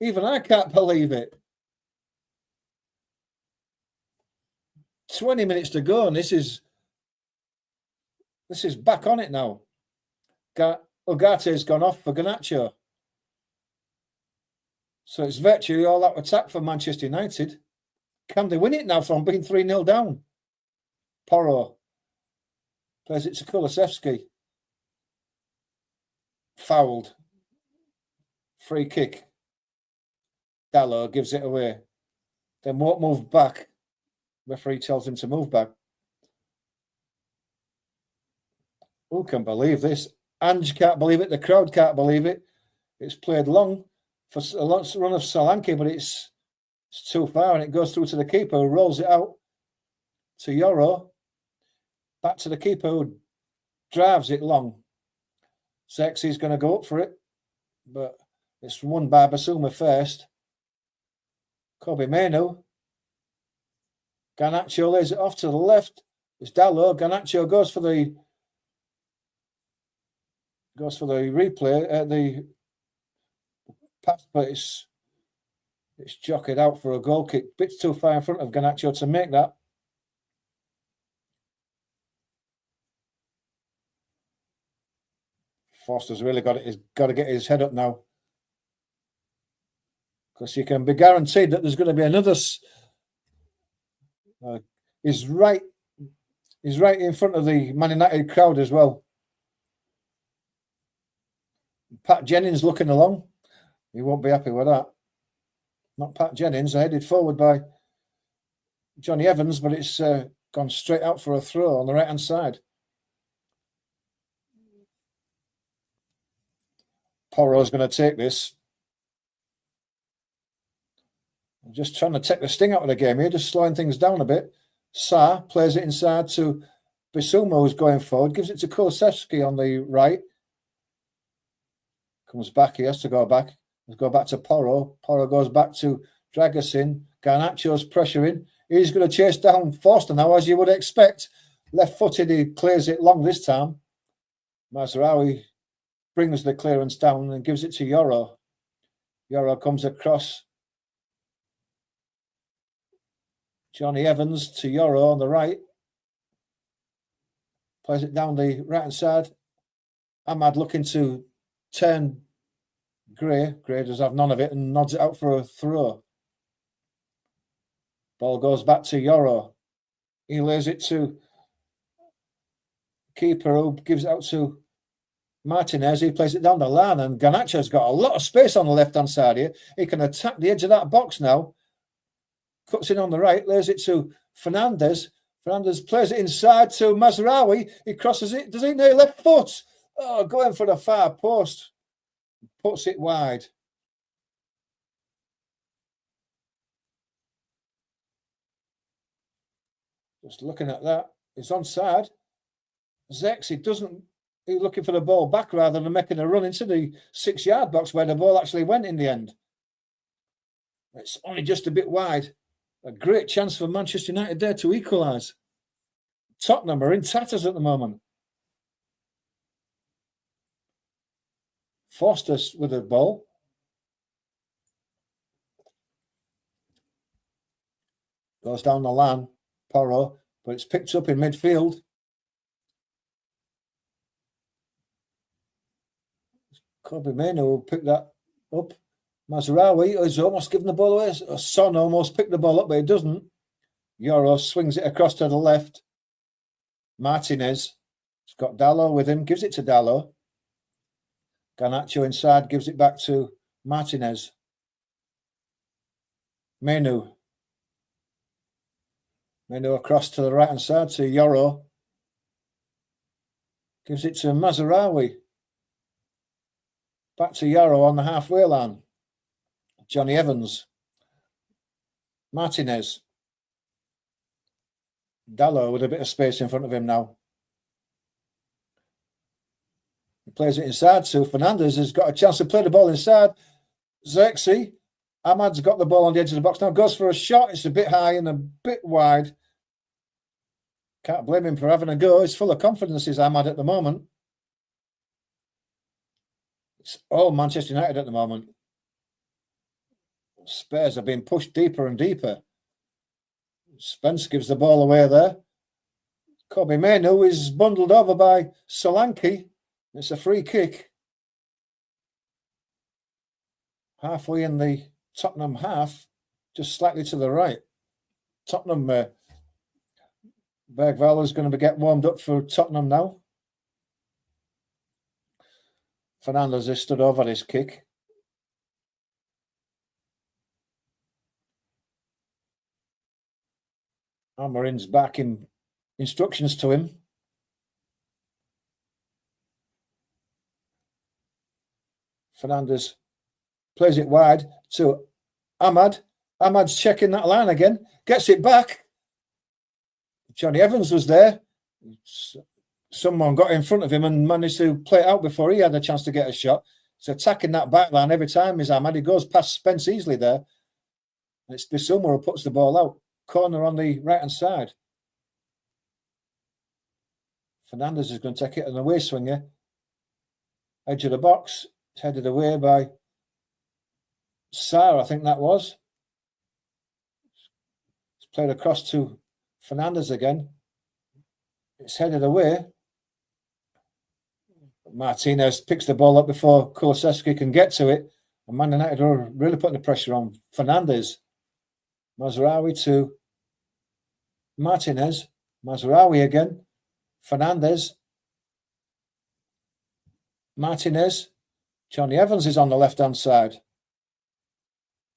Even I can't believe it. 20 minutes to go, and this is This is back on it now. Ugate's gone off for Garnacho. So it's virtually all out attack for Manchester United. Can they win it now from being 3-0 down? Porro plays it to Kulusevski. Fouled. Free kick. Dalot gives it away. Then won't move back. Referee tells him to move back. Who can believe this? Ange can't believe it. The crowd can't believe it. It's played long for a long run of Solanke, but it's too far, and it goes through to the keeper, who rolls it out to Yoro. Back to the keeper, who drives it long. Xerxes going to go up for it, but it's won by Basuma first. Kobe Manu. Garnacho lays it off to the left. It's Dalot. Garnacho goes for the replay, the pass, but it's jockeyed out for a goal kick. Bit too far in front of Garnacho to make that. Foster's really got to get his head up now, because you can be guaranteed that there's going to be another. He's right in front of the Man United crowd as well. Pat Jennings looking along. He won't be happy with that. Not Pat Jennings, headed forward by Johnny Evans, but it's gone straight out for a throw on the right-hand side. Porro's going to take this. I'm just trying to take the sting out of the game here, just slowing things down a bit. Sarr plays it inside to Bissouma, who's going forward, gives it to Kulusevski on the right. Comes back, he has to go back. Let's go back to Porro. Porro goes back to Dragusin. Garnacho's pressuring. He's going to chase down Forster now, as you would expect. Left-footed, he clears it long this time. Mazraoui brings the clearance down and gives it to Yoro. Yoro comes across. Johnny Evans to Yoro on the right. Plays it down the right-hand side. Ahmad looking to turn Gray. Gray does have none of it and nods it out for a throw. Ball goes back to Yoro. He lays it to keeper, who gives it out to Martinez. He plays it down the line, and Garnacho's got a lot of space on the left-hand side here. He can attack the edge of that box now. Cuts in on the right, lays it to Fernandez. Fernandez plays it inside to Mazraoui. He crosses it. Does he know left foot? Oh, going for the far post. Puts it wide. Just looking at that. It's onside. Xerxes doesn't. He's looking for the ball back rather than making a run into the 6-yard box where the ball actually went in the end. It's only just a bit wide. A great chance for Manchester United there to equalise. Tottenham are in tatters at the moment. Foster with the ball. Goes down the line. Porro, but it's picked up in midfield. Kobe Manu will pick that up. Mazraoui has almost given the ball away. Son almost picked the ball up, but he doesn't. Yoro swings it across to the left. Martinez has got Dalot with him, gives it to Dalot. Garnacho inside, gives it back to Martinez. Manu across to the right-hand side to Yoro. Gives it to Mazraoui. Back to Yoro on the halfway line. Johnny Evans. Martinez. Dalot with a bit of space in front of him now. He plays it inside, so Fernandez has got a chance to play the ball inside. Xerxes. Ahmad's got the ball on the edge of the box now. Goes for a shot. It's a bit high and a bit wide. Can't blame him for having a go. He's full of confidence, is Ahmad at the moment. It's all Manchester United at the moment. Spurs are being pushed deeper and deeper. Spence gives the ball away there. Kobe Mainoo is bundled over by Solanke. It's a free kick. Halfway in the Tottenham half, just slightly to the right. Tottenham, Bergwall is going to get warmed up for Tottenham now. Fernandes has stood over his kick. Amorim's back in instructions to him. Fernandes plays it wide to Ahmad. Ahmad's checking that line again. Gets it back. Johnny Evans was there. Someone got in front of him and managed to play it out before he had a chance to get a shot. He's attacking that back line every time is Ahmad. He goes past Spence easily there. It's Bissouma who puts the ball out. Corner on the right-hand side. Fernandes is going to take it an away swinger. Edge of the box. It's headed away by Sarr, I think that was. It's played across to Fernandes again. It's headed away. Martinez picks the ball up before Kulusevski can get to it. And Man United are really putting the pressure on Fernandes. Mazraoui to Martinez. Mazraoui again. Fernandes. Martinez. Johnny Evans is on the left-hand side.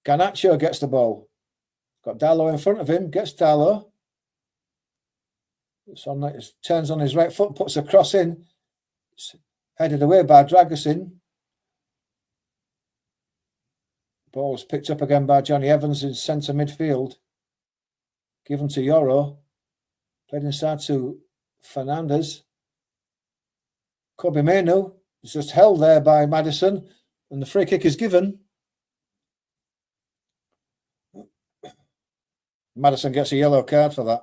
Garnacho gets the ball. Got Darlow in front of him. Gets Darlow. Turns on his right foot, puts a cross in. It's headed away by Dragusin. Ball's picked up again by Johnny Evans in centre midfield. Given to Yoro. Played inside to Fernandes. Kobe Mainoo is just held there by Maddison. And the free kick is given. Maddison gets a yellow card for that.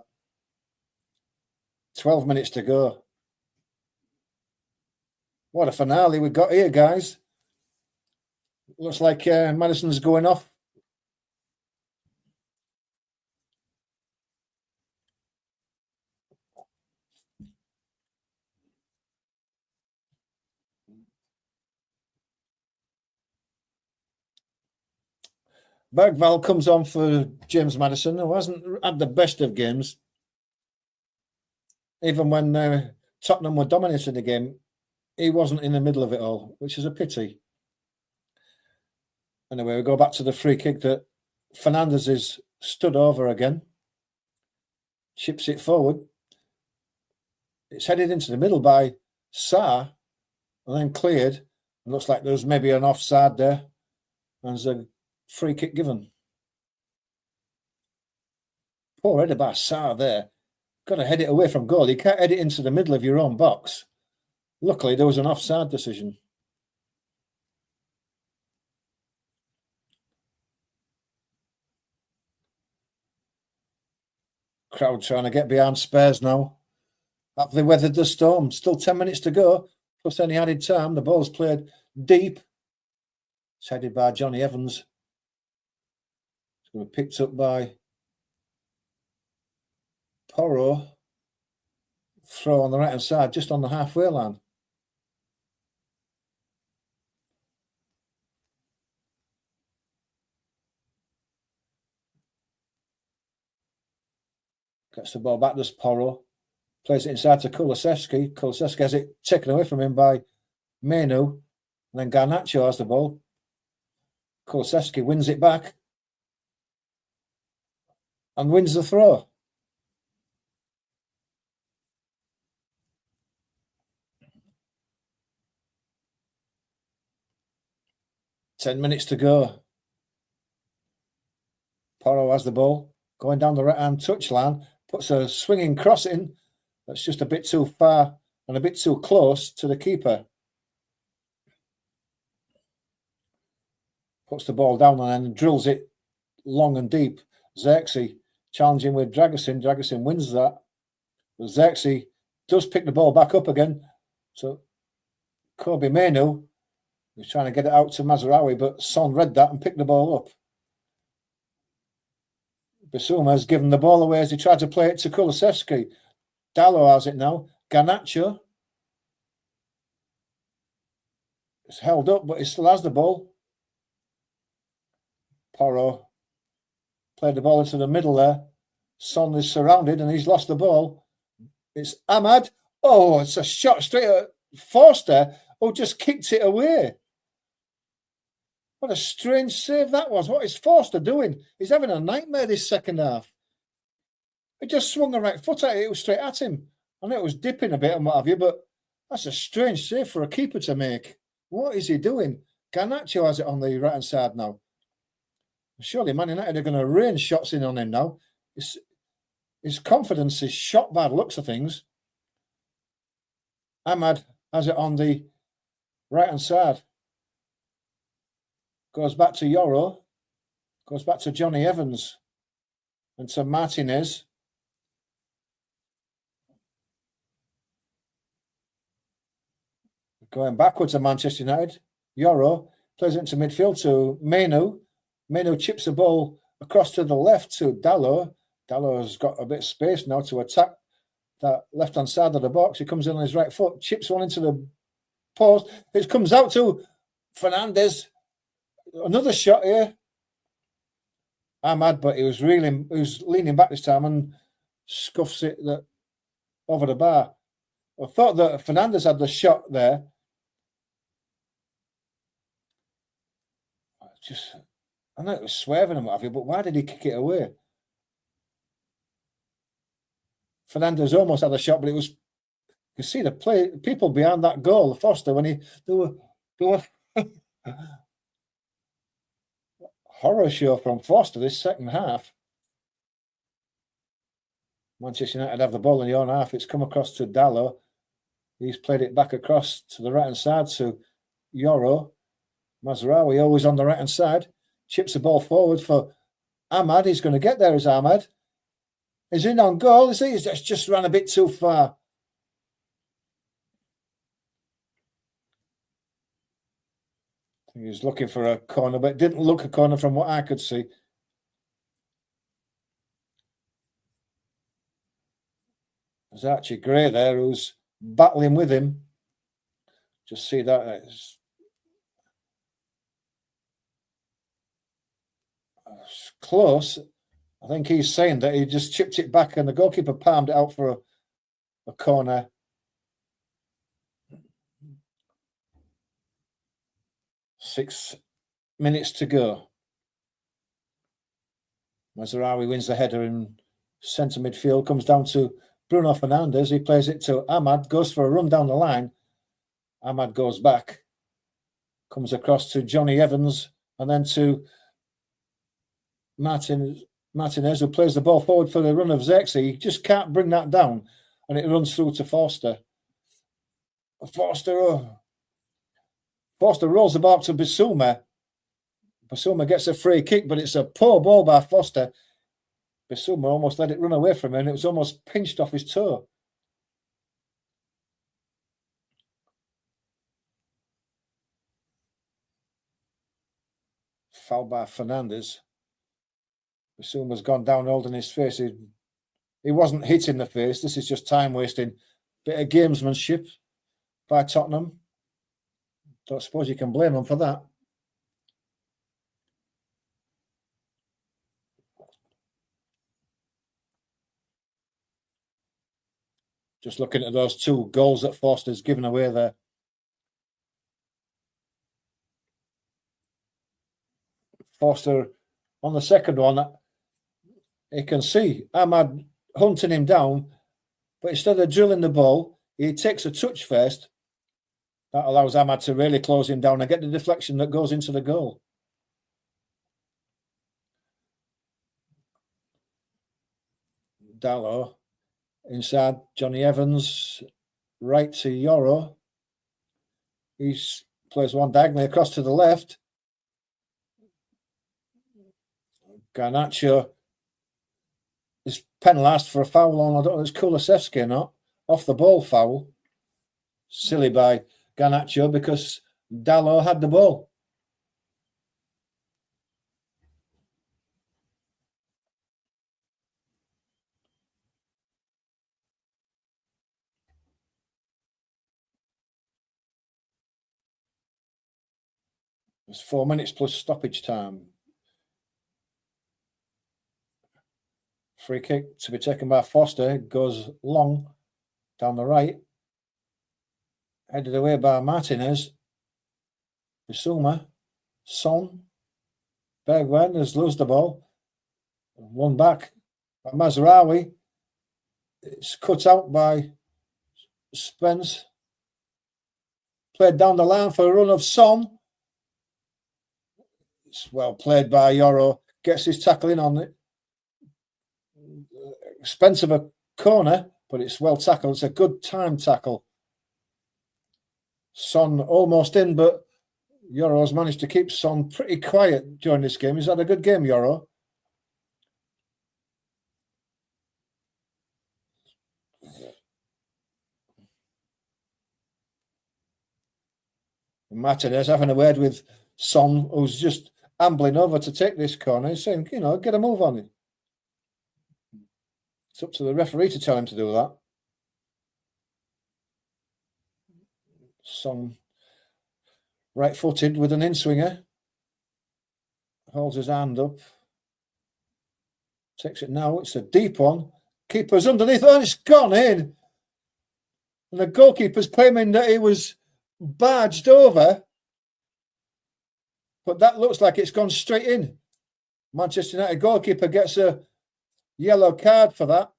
12 minutes to go. What a finale we've got here, guys. Looks like Maddison's going off. Bergwall comes on for James Maddison, who hasn't had the best of games. Even when Tottenham were dominating the game, he wasn't in the middle of it all, which is a pity. Anyway, we go back to the free kick that Fernandes is stood over again. Chips it forward. It's headed into the middle by Sarr and then cleared. It looks like there's maybe an offside there. And there's a free kick given. Poor header by Sarr there. Got to head it away from goal. You can't head it into the middle of your own box. Luckily, there was an offside decision. Crowd trying to get behind Spurs now. After they weathered the storm. Still 10 minutes to go. Plus any added time. The ball's played deep. It's headed by Johnny Evans. It's going to be picked up by Porro. Throw on the right-hand side, just on the halfway line. Gets the ball back, does Porro. Plays it inside to Kulusevski. Kulusevski has it taken away from him by Mainoo. And then Garnacho has the ball. Kulusevski wins it back. And wins the throw. Ten minutes to go. Porro has the ball. Going down the right-hand touchline. Puts a swinging cross in. That's just a bit too far and a bit too close to the keeper. Puts the ball down and then drills it long and deep. Xerxes challenging with Dragusin. Dragusin wins that. But Xerxes does pick the ball back up again. So Kobe Mainoo is trying to get it out to Mazraoui, but Son read that and picked the ball up. Bissouma has given the ball away as he tried to play it to Kulusevski. Dallo has it now. Garnacho. It's held up, but he still has the ball. Porro played the ball into the middle there. Son is surrounded and he's lost the ball. It's Ahmad. Oh, it's a shot straight at Forster, who just kicked it away. What a strange save that was. What is Forster doing? He's having a nightmare this second half. He just swung the right foot at it. It was straight at him. I know it was dipping a bit and what have you, but that's a strange save for a keeper to make. What is he doing? Garnacho has it on the right-hand side now. Surely Man United are going to rain shots in on him now. His confidence is shot by the looks of things. Ahmad has it on the right-hand side. Goes back to Yoro. Goes back to Johnny Evans. And to Martinez. Going backwards to Manchester United. Yoro plays it into midfield to Menu. Menu chips the ball across to the left to Dallo. Dallo's got a bit of space now to attack that left-hand side of the box. He comes in on his right foot, chips one into the post. It comes out to Fernandez. Another shot here. Ahmad, but he was leaning back this time and scuffs it over the bar. I thought that Fernandez had the shot there. I know it was swerving and what have you, but why did he kick it away? Fernandez almost had a shot, but it was, you see the people behind that goal, Foster, when they were horror show from Foster this second half. Manchester United have the ball in the own half. It's come across to Dallo. He's played it back across to the right-hand side to Yoro. Mazraoui always on the right-hand side. Chips the ball forward for Ahmad. He's going to get there as Ahmad. He's in on goal, is he? He's just ran a bit too far. He was looking for a corner, but it didn't look a corner from what I could see. There's Archie Gray there who's battling with him. Just see that. It's close. I think he's saying that he just chipped it back and the goalkeeper palmed it out for a corner. Six minutes to go. Mazraoui wins the header in centre midfield. Comes down to Bruno Fernandes. He plays it to Ahmad. Goes for a run down the line. Ahmad goes back. Comes across to Johnny Evans. And then to Martinez, who plays the ball forward for the run of Zexi. He just can't bring that down. And it runs through to Forster. Forster rolls the ball up to Bissouma. Bissouma gets a free kick, but it's a poor ball by Foster. Bissouma almost let it run away from him, and it was almost pinched off his toe. Foul by Fernandez. Bissouma's gone down holding his face. He wasn't hit in the face. This is just time wasting. Bit of gamesmanship by Tottenham. Don't suppose you can blame them for that. Just looking at those two goals that Foster's given away there. Foster on the second one, you can see Ahmad hunting him down, but instead of drilling the ball, he takes a touch first. That allows Ahmad to really close him down and get the deflection that goes into the goal. Dallo inside Johnny Evans, right to Yoro. He plays one diagonally across to the left. Garnacho is penalised for a foul on, I don't know if it's Kulusevski or not, off the ball foul. Silly by Garnacho because Dallo had the ball. It's 4 minutes plus stoppage time. Free kick to be taken by Foster. It goes long down the right. Headed away by Martinez. Bissouma. Son. Bergwijn has lost the ball. One back by Mazraoui. It's cut out by Spence. Played down the line for a run of Son. It's well played by Yoro. Gets his tackle in on it. Spence of a corner, but it's well tackled. It's a good time tackle. Son almost in, but Yoro's managed to keep Son pretty quiet during this game. He's had a good game, Yoro. Martinez having a word with Son, who's just ambling over to take this corner. He's saying, get a move on it. It's up to the referee to tell him to do that. Son right-footed with an in-swinger. Holds his hand up. Takes it now. It's a deep one. Keeper's underneath. Oh, it's gone in. And the goalkeeper's claiming that he was barged over. But that looks like it's gone straight in. Manchester United goalkeeper gets a yellow card for that,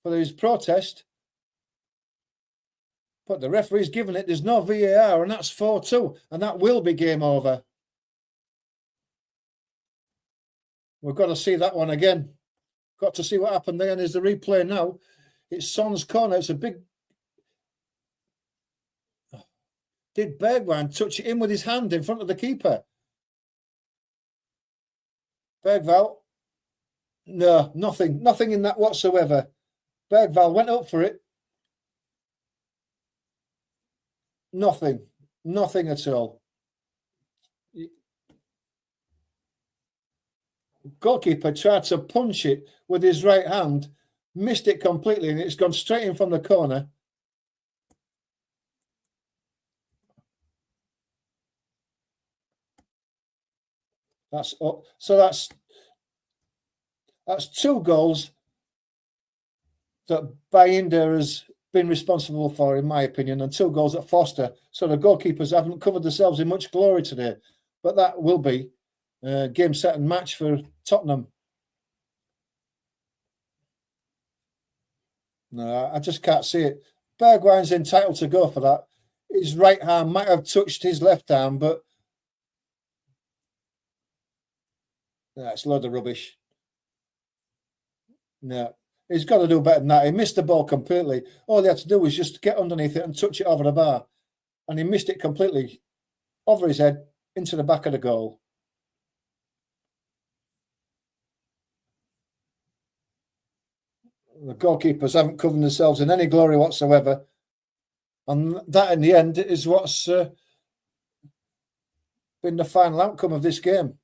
for his protest. But the referee's given it. There's no VAR, and that's 4-2. And that will be game over. We've got to see that one again. Got to see what happened there. And there's the replay now. It's Son's corner. It's a big... Did Bergwijn touch it in with his hand in front of the keeper? Bergwijn? No, nothing. Nothing in that whatsoever. Bergwijn went up for it. Nothing. Nothing at all. Goalkeeper tried to punch it with his right hand, missed it completely, and it's gone straight in from the corner. That's 2 goals that Bayinda has been responsible for, in my opinion, and 2 goals at Foster. So the goalkeepers haven't covered themselves in much glory today. But that will be game, set and match for Tottenham. No, I just can't see it. Bergwijn's entitled to go for that. His right arm might have touched his left arm, but it's a load of rubbish. No, he's got to do better than that. He missed the ball completely. All he had to do was just get underneath it and touch it over the bar. And he missed it completely over his head into the back of the goal. The goalkeepers haven't covered themselves in any glory whatsoever. And that, in the end, is what's been the final outcome of this game.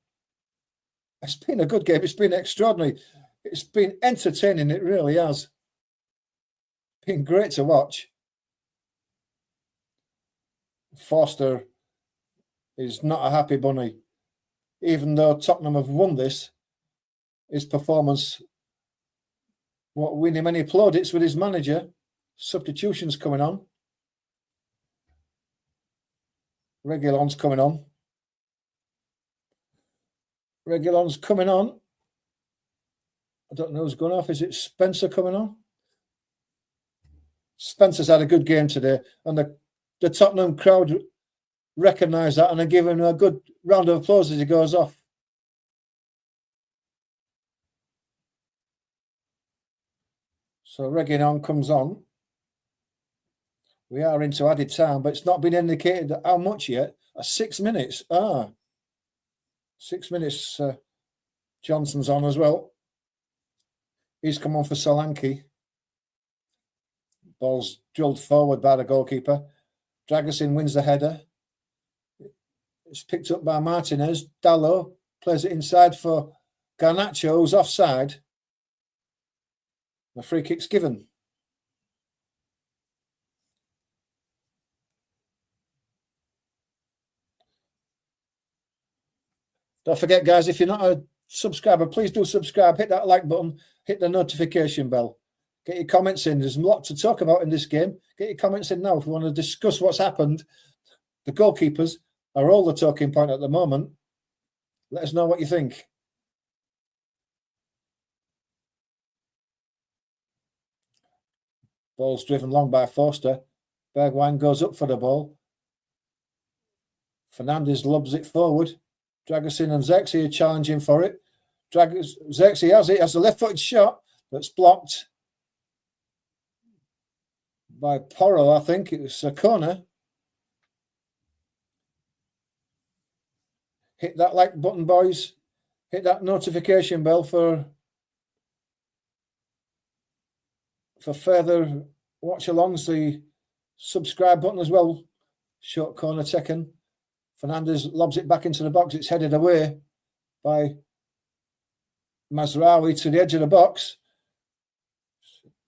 It's been a good game. It's been extraordinary. It's been entertaining. It really has. Been great to watch. Foster is not a happy bunny. Even though Tottenham have won this, his performance won't win him any plaudits with his manager. Substitutions coming on. Reguilón's coming on. Reguilón's coming on. I don't know who's going off. Is it Spencer coming on? Spencer's had a good game today, and the Tottenham crowd recognise that and are giving him a good round of applause as he goes off. So Reguilón comes on. We are into added time, but it's not been indicated how much yet. 6 minutes. 6 minutes. Johnson's on as well. He's come on for Solanke. Ball's drilled forward by the goalkeeper. Dragusin wins the header. It's picked up by Martinez. Dalot plays it inside for Garnacho, who's offside. The free kick's given. Don't forget, guys, if you're not a subscriber, please do subscribe. Hit that like button. Hit the notification bell. Get your comments in. There's a lot to talk about in this game. Get your comments in now if we want to discuss what's happened. The goalkeepers are all the talking point at the moment. Let us know what you think. Ball's driven long by Forster. Bergwijn goes up for the ball. Fernandes lobs it forward. Dragusin and Zexi are challenging for it. Zexi has it, has a left-footed shot that's blocked by Porro, I think. It was a corner. Hit that like button, boys. Hit that notification bell for further watch-alongs. The subscribe button as well. Short corner taken. Fernandes lobs it back into the box. It's headed away by Mazraoui to the edge of the box.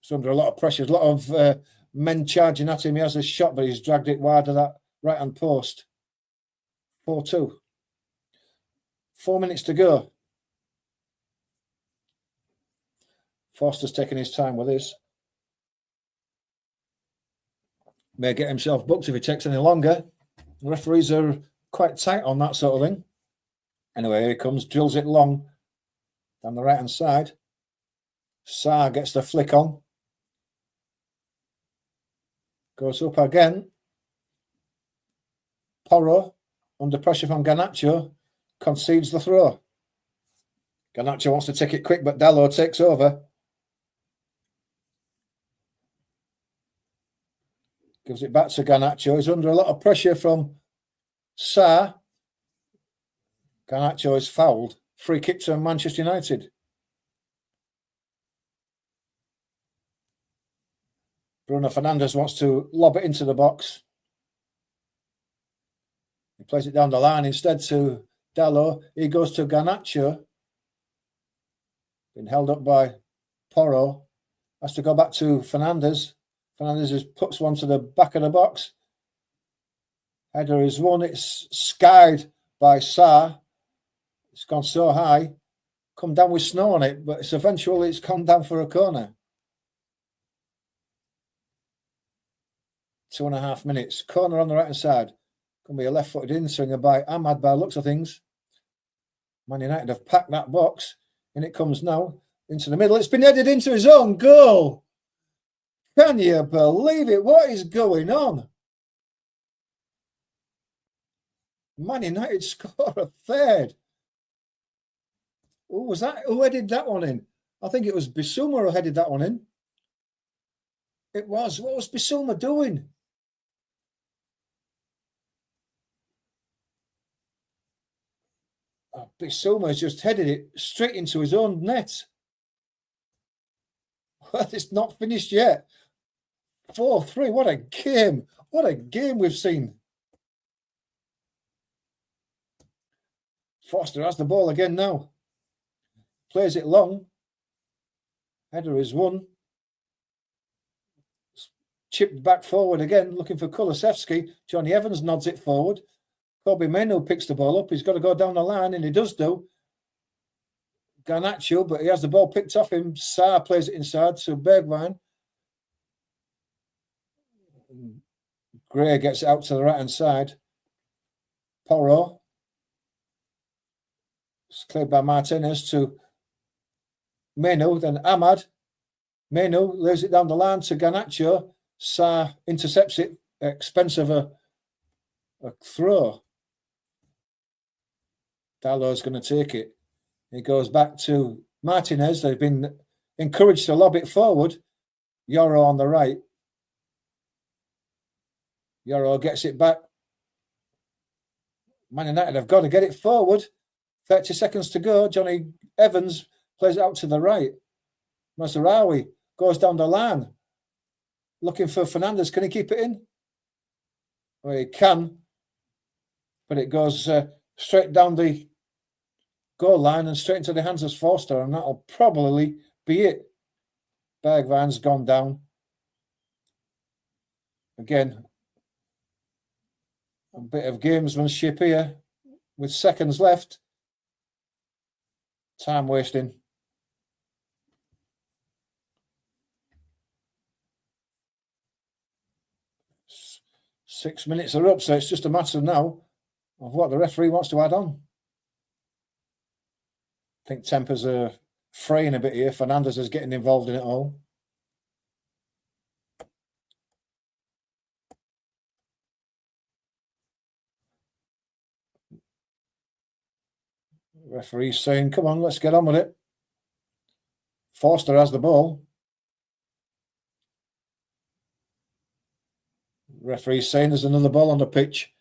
It's under a lot of pressure. A lot of men charging at him. He has a shot, but he's dragged it wide of that right-hand post. 4-2. 4 minutes to go. Forster's taking his time with this. May get himself booked if he takes any longer. The referees are quite tight on that sort of thing. Anyway, here he comes, drills it long down the right-hand side. Sarr gets the flick on. Goes up again. Porro, under pressure from Garnacho, concedes the throw. Garnacho wants to take it quick, but Dalot takes over. Gives it back to Garnacho. He's under a lot of pressure from Sarr. Garnacho is fouled. Free kick to Manchester United. Bruno Fernandes wants to lob it into the box. He plays it down the line instead to Dalot. He goes to Garnacho. Been held up by Porro. Has to go back to Fernandes. Fernandes just puts one to the back of the box. Header is won. It's skied by Sarr. It's gone so high. Come down with snow on it, but eventually it's come down for a corner. 2.5 minutes. Corner on the right-hand side. Going to be a left-footed in-swinger by Ahmad by the looks of things. Man United have packed that box. In it comes now. Into the middle. It's been headed into his own goal. Can you believe it? What is going on? Man United score a third. Who was that? Who headed that one in? I think it was Bissouma who headed that one in. It was. What was Bissouma doing? Oh, Bissouma's just headed it straight into his own net. Well, it's not finished yet. 4-3. What a game. What a game we've seen. Forster has the ball again now. Plays it long. Header is won. Chipped back forward again, looking for Kulusevski. Johnny Evans nods it forward. Kobe Mainoo picks the ball up. He's got to go down the line, and he does do. Garnacho, but he has the ball picked off him. Sarr plays it inside to Bergwijn. Gray gets it out to the right-hand side. Porro. It's cleared by Martinez to Mainoo, then Ahmad. Mainoo lays it down the line to Garnacho. Sarr intercepts it at expense of a throw. Dalot's going to take it. He goes back to Martinez. They've been encouraged to lob it forward. Yoro on the right. Yoro gets it back. Man United have got to get it forward. 30 seconds to go. Johnny Evans plays it out to the right. Mazraoui goes down the line. Looking for Fernandes. Can he keep it in? Well, he can. But it goes straight down the goal line and straight into the hands of Forster. And that'll probably be it. Bergwijn's gone down. Again, a bit of gamesmanship here with seconds left. Time wasting. S- 6 minutes are up, so it's just a matter now of what the referee wants to add on. I think tempers are fraying a bit here. Fernandez is getting involved in it all. Referee's saying, come on, let's get on with it. Forster has the ball. Referee's saying there's another ball on the pitch.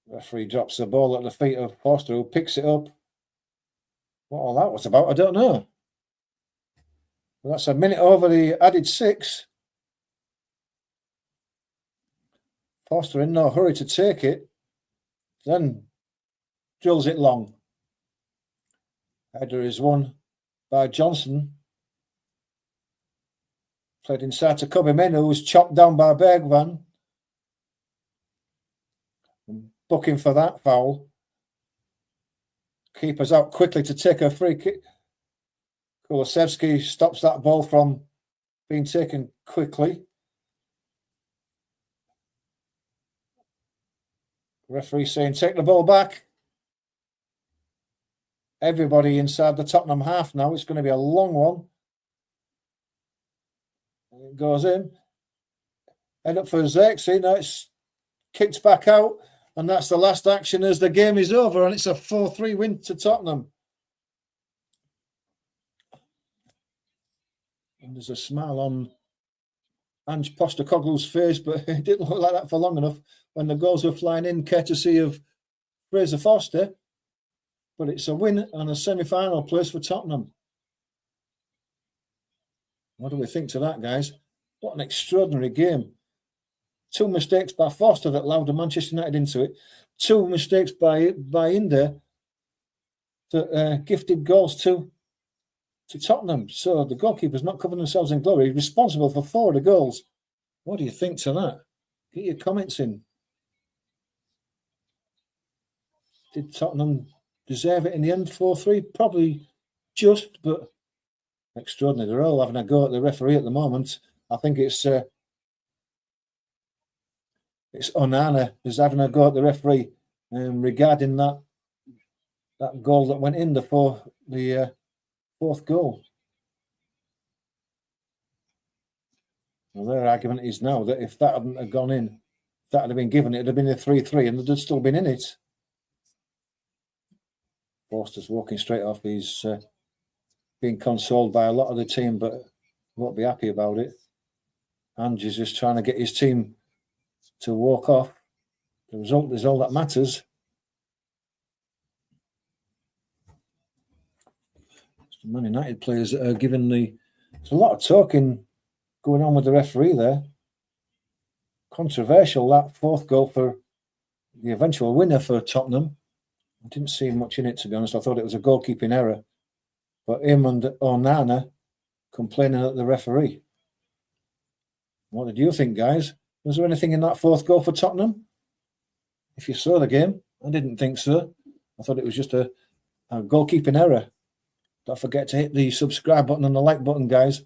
Referee drops the ball at the feet of Forster, who picks it up. What all that was about, I don't know. Well, that's a minute over the added 6. Forster in no hurry to take it. Then drills it long. Header is won by Johnson. Played inside to Kobe, who was chopped down by Bergman. Booking for that foul. Keeper's out quickly to take a free kick. Kulusevski stops that ball from being taken quickly. Referee saying, take the ball back. Everybody inside the Tottenham half now. It's going to be a long one. It goes in. End up for Xerxes. Now it's kicked back out. And that's the last action as the game is over. And it's a 4-3 win to Tottenham. And there's a smile on Ange Postecoglou's face, but it didn't look like that for long enough when the goals were flying in, courtesy of Fraser Forster. But it's a win and a semi-final place for Tottenham. What do we think to that, guys? What an extraordinary game. 2 mistakes by Forster that allowed Manchester United into it. 2 mistakes by Inde that gifted goals to Tottenham. So the goalkeepers not covering themselves in glory, responsible for 4 of the goals. What do you think to that? Get your comments in. Did Tottenham deserve it in the end, 4-3? Probably just, but extraordinary. They're all having a go at the referee at the moment. I think it's Onana who's having a go at the referee regarding that goal that went in, the fourth goal. Well, their argument is now that if that hadn't have gone in, if that had been given, it'd have been a 3-3 and they'd have still been in it. Forster's walking straight off. He's being consoled by a lot of the team, but won't be happy about it. Ange is just trying to get his team to walk off. The result is all that matters. It's the Man United players that are giving there's a lot of talking going on with the referee there. Controversial, that 4th goal for the eventual winner for Tottenham. I didn't see much in it, to be honest. I thought it was a goalkeeping error. But him and Onana complaining at the referee. What did you think, guys? Was there anything in that 4th goal for Tottenham? If you saw the game, I didn't think so. I thought it was just a goalkeeping error. Don't forget to hit the subscribe button and the like button, guys.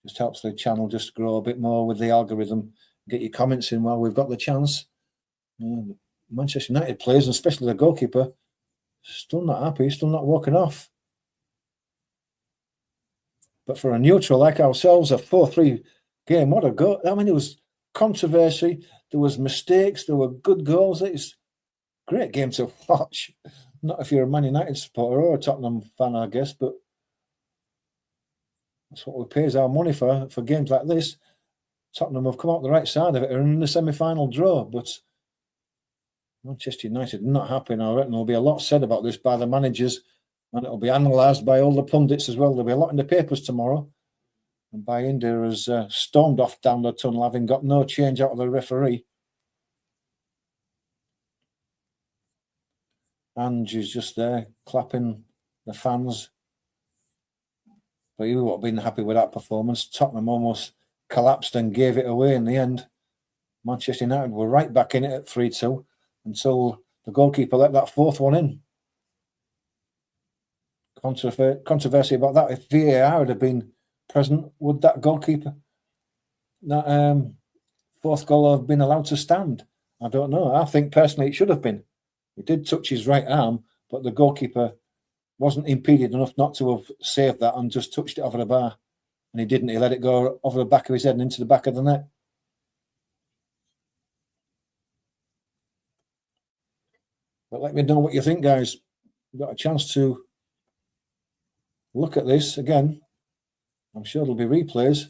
Just helps the channel just grow a bit more with the algorithm. Get your comments in while we've got the chance. Manchester United players, and especially the goalkeeper, still not happy, still not walking off. But for a neutral like ourselves, a 4-3 game, what a goal. I mean, there was controversy, there was mistakes, there were good goals. It's a great game to watch. Not if you're a Man United supporter or a Tottenham fan, I guess, but that's what we pays our money for games like this. Tottenham have come out the right side of it, are in the semi-final draw, but Manchester United not happy. I reckon there'll be a lot said about this by the managers, and it'll be analysed by all the pundits as well. There'll be a lot in the papers tomorrow. And Bayindir has stormed off down the tunnel, having got no change out of the referee. Ange is just there, clapping the fans. But you would have been happy with that performance. Tottenham almost collapsed and gave it away in the end. Manchester United were right back in it at 3-2 until the goalkeeper let that fourth one in. Controversy about that. If VAR had been present, would that goalkeeper, that fourth goal, have been allowed to stand? I don't know. I think personally it should have been. He did touch his right arm, but the goalkeeper wasn't impeded enough not to have saved that and just touched it over the bar. And he didn't. He let it go over the back of his head and into the back of the net. But let me know what you think, guys. You've got a chance to look at this again. I'm sure there'll be replays.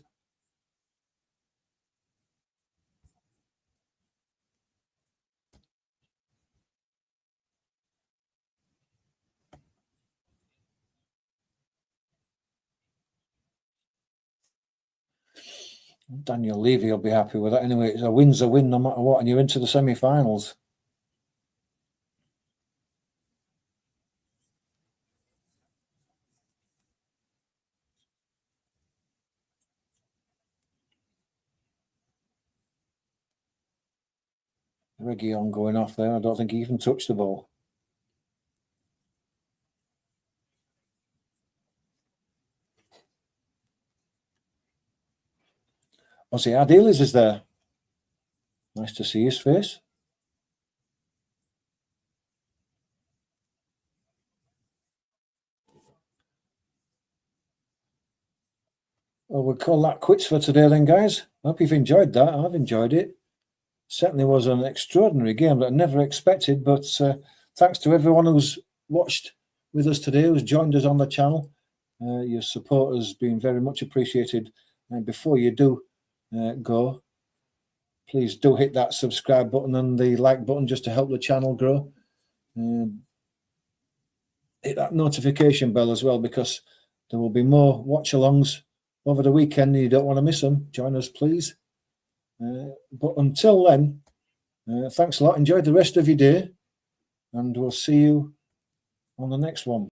Daniel Levy will be happy with that anyway. It's a win's a win no matter what, and you're into the semi-finals. Reguilon going off there. I don't think he even touched the ball. Ozzy Ardiles is there. Nice to see his face. Well, we'll call that quits for today then, guys. I hope you've enjoyed that. I've enjoyed it. Certainly was an extraordinary game that I never expected, but thanks to everyone who's watched with us today, who's joined us on the channel. Your support has been very much appreciated. And before you do go, please do hit that subscribe button and the like button just to help the channel grow. Hit that notification bell as well, because there will be more watch-alongs over the weekend and you don't want to miss them. Join us, please. But until then, thanks a lot. Enjoy the rest of your day, and we'll see you on the next one.